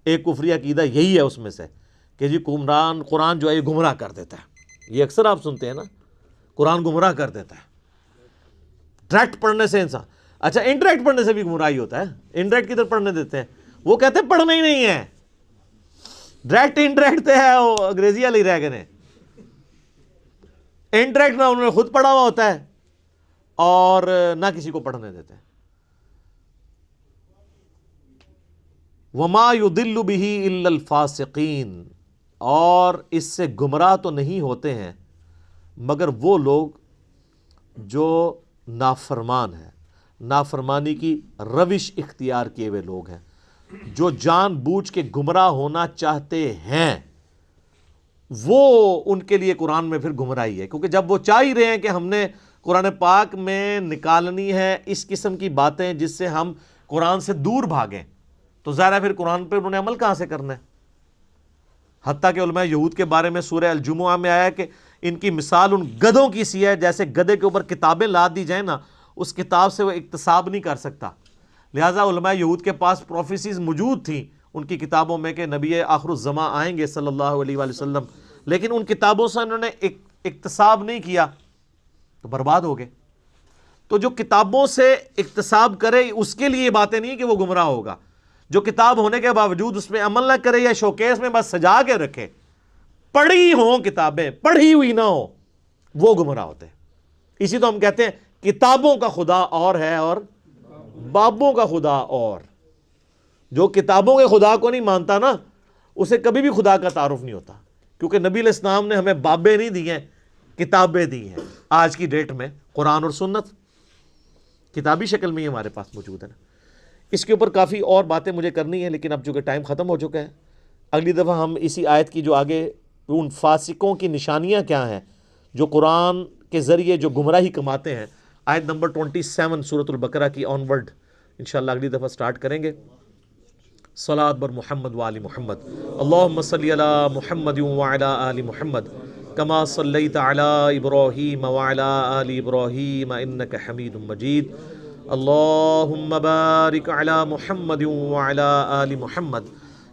ایک کفریہ عقیدہ یہی ہے اس میں سے کہ جی قرآن جو ہے یہ گمراہ کر دیتا ہے. یہ اکثر آپ سنتے ہیں نا، قرآن گمراہ کر دیتا ہے. ڈائریکٹ پڑھنے سے انسان، اچھا انڈائریکٹ پڑھنے سے بھی گمراہی ہوتا ہے. انڈائریکٹ کدھر پڑھنے دیتے ہیں؟ وہ کہتے ہیں پڑھنا ہی نہیں ہے. ڈائریکٹ انڈائریکٹ تو ہے وہ انگریزی والی رہ گئے. انڈائریکٹ نہ انہوں نے خود پڑھا ہوا ہوتا ہے اور نہ کسی کو پڑھنے دیتے ہیں. وما يضل به الا الفاسقین، اور اس سے گمراہ تو نہیں ہوتے ہیں مگر وہ لوگ جو نافرمان ہیں، نافرمانی کی روش اختیار کیے ہوئے لوگ ہیں، جو جان بوجھ کے گمراہ ہونا چاہتے ہیں. وہ ان کے لیے قرآن میں پھر گمراہی ہے، کیونکہ جب وہ چاہ ہی رہے ہیں کہ ہم نے قرآن پاک میں نکالنی ہے اس قسم کی باتیں جس سے ہم قرآن سے دور بھاگیں، تو ظاہر ہے پھر قرآن پہ انہوں نے عمل کہاں سے کرنا ہے. حتیٰ کہ علماء یہود کے بارے میں سورہ الجمعہ میں آیا کہ ان کی مثال ان گدھوں کی سی ہے، جیسے گدھے کے اوپر کتابیں لاد دی جائیں نا، اس کتاب سے وہ اکتساب نہیں کر سکتا. لہٰذا علماء یہود کے پاس پروفیسیز موجود تھیں ان کی کتابوں میں کہ نبی آخر الزماں آئیں گے صلی اللہ علیہ وآلہ وسلم، لیکن ان کتابوں سے انہوں نے اکتساب نہیں کیا تو برباد ہو گئے. تو جو کتابوں سے اکتساب کرے اس کے لیے یہ باتیں نہیں کہ وہ گمراہ ہوگا. جو کتاب ہونے کے باوجود اس میں عمل نہ کرے یا شوکیس میں بس سجا کے رکھے، پڑھی ہوں کتابیں پڑھی ہوئی نہ ہو، وہ گمراہ ہوتے ہیں. اسی تو ہم کہتے ہیں کتابوں کا خدا اور ہے اور بابوں کا خدا اور. جو کتابوں کے خدا کو نہیں مانتا نا، اسے کبھی بھی خدا کا تعارف نہیں ہوتا، کیونکہ نبی علیہ السلام نے ہمیں بابیں نہیں دی ہیں، کتابیں دی ہیں. آج کی ڈیٹ میں قرآن اور سنت کتابی شکل میں ہی ہمارے پاس موجود ہے نا. اس کے اوپر کافی اور باتیں مجھے کرنی ہیں، لیکن اب چونکہ ٹائم ختم ہو چکا ہے، اگلی دفعہ ہم اسی آیت کی جو آگے ان فاسقوں کی نشانیاں کیا ہیں جو قرآن کے ذریعے جو گمراہی کماتے ہیں، آیت نمبر 27 سورۃ البقرہ کی آن ورڈ انشاءاللہ اگلی دفعہ سٹارٹ کریں گے. صلاۃ بر محمد وآل محمد. اللہم صلی علی محمد وعلی آل محمد کما صلیت علی ابراہیم وعلی آل ابراہیم انک حمید مجید. اللہم بارک علی محمد وعلی آل محمد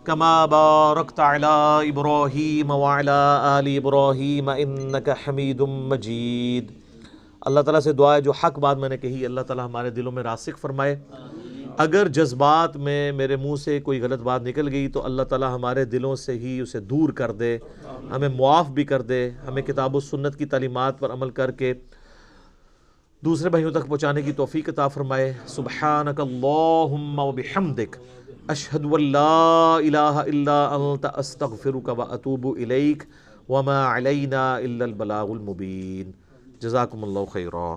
کما بارکت علی ابراہیم وعلی آل ابراہیم انک حمید مجید. اللہ تعالیٰ سے دعا ہے جو حق بات میں نے کہی اللہ تعالیٰ ہمارے دلوں میں راسخ فرمائے. اگر جذبات میں میرے منہ سے کوئی غلط بات نکل گئی تو اللہ تعالیٰ ہمارے دلوں سے ہی اسے دور کر دے، ہمیں معاف بھی کر دے، ہمیں کتاب و سنت کی تعلیمات پر عمل کر کے دوسرے بھائیوں تک پہنچانے کی توفیق عطا فرمائے. سبحانک اللہم و بحمدک اشہد ان لا الہ الا انت استغفرک و اتوب الیک وما علینا الا البلاغ المبین. جزاکم اللہ خیرا.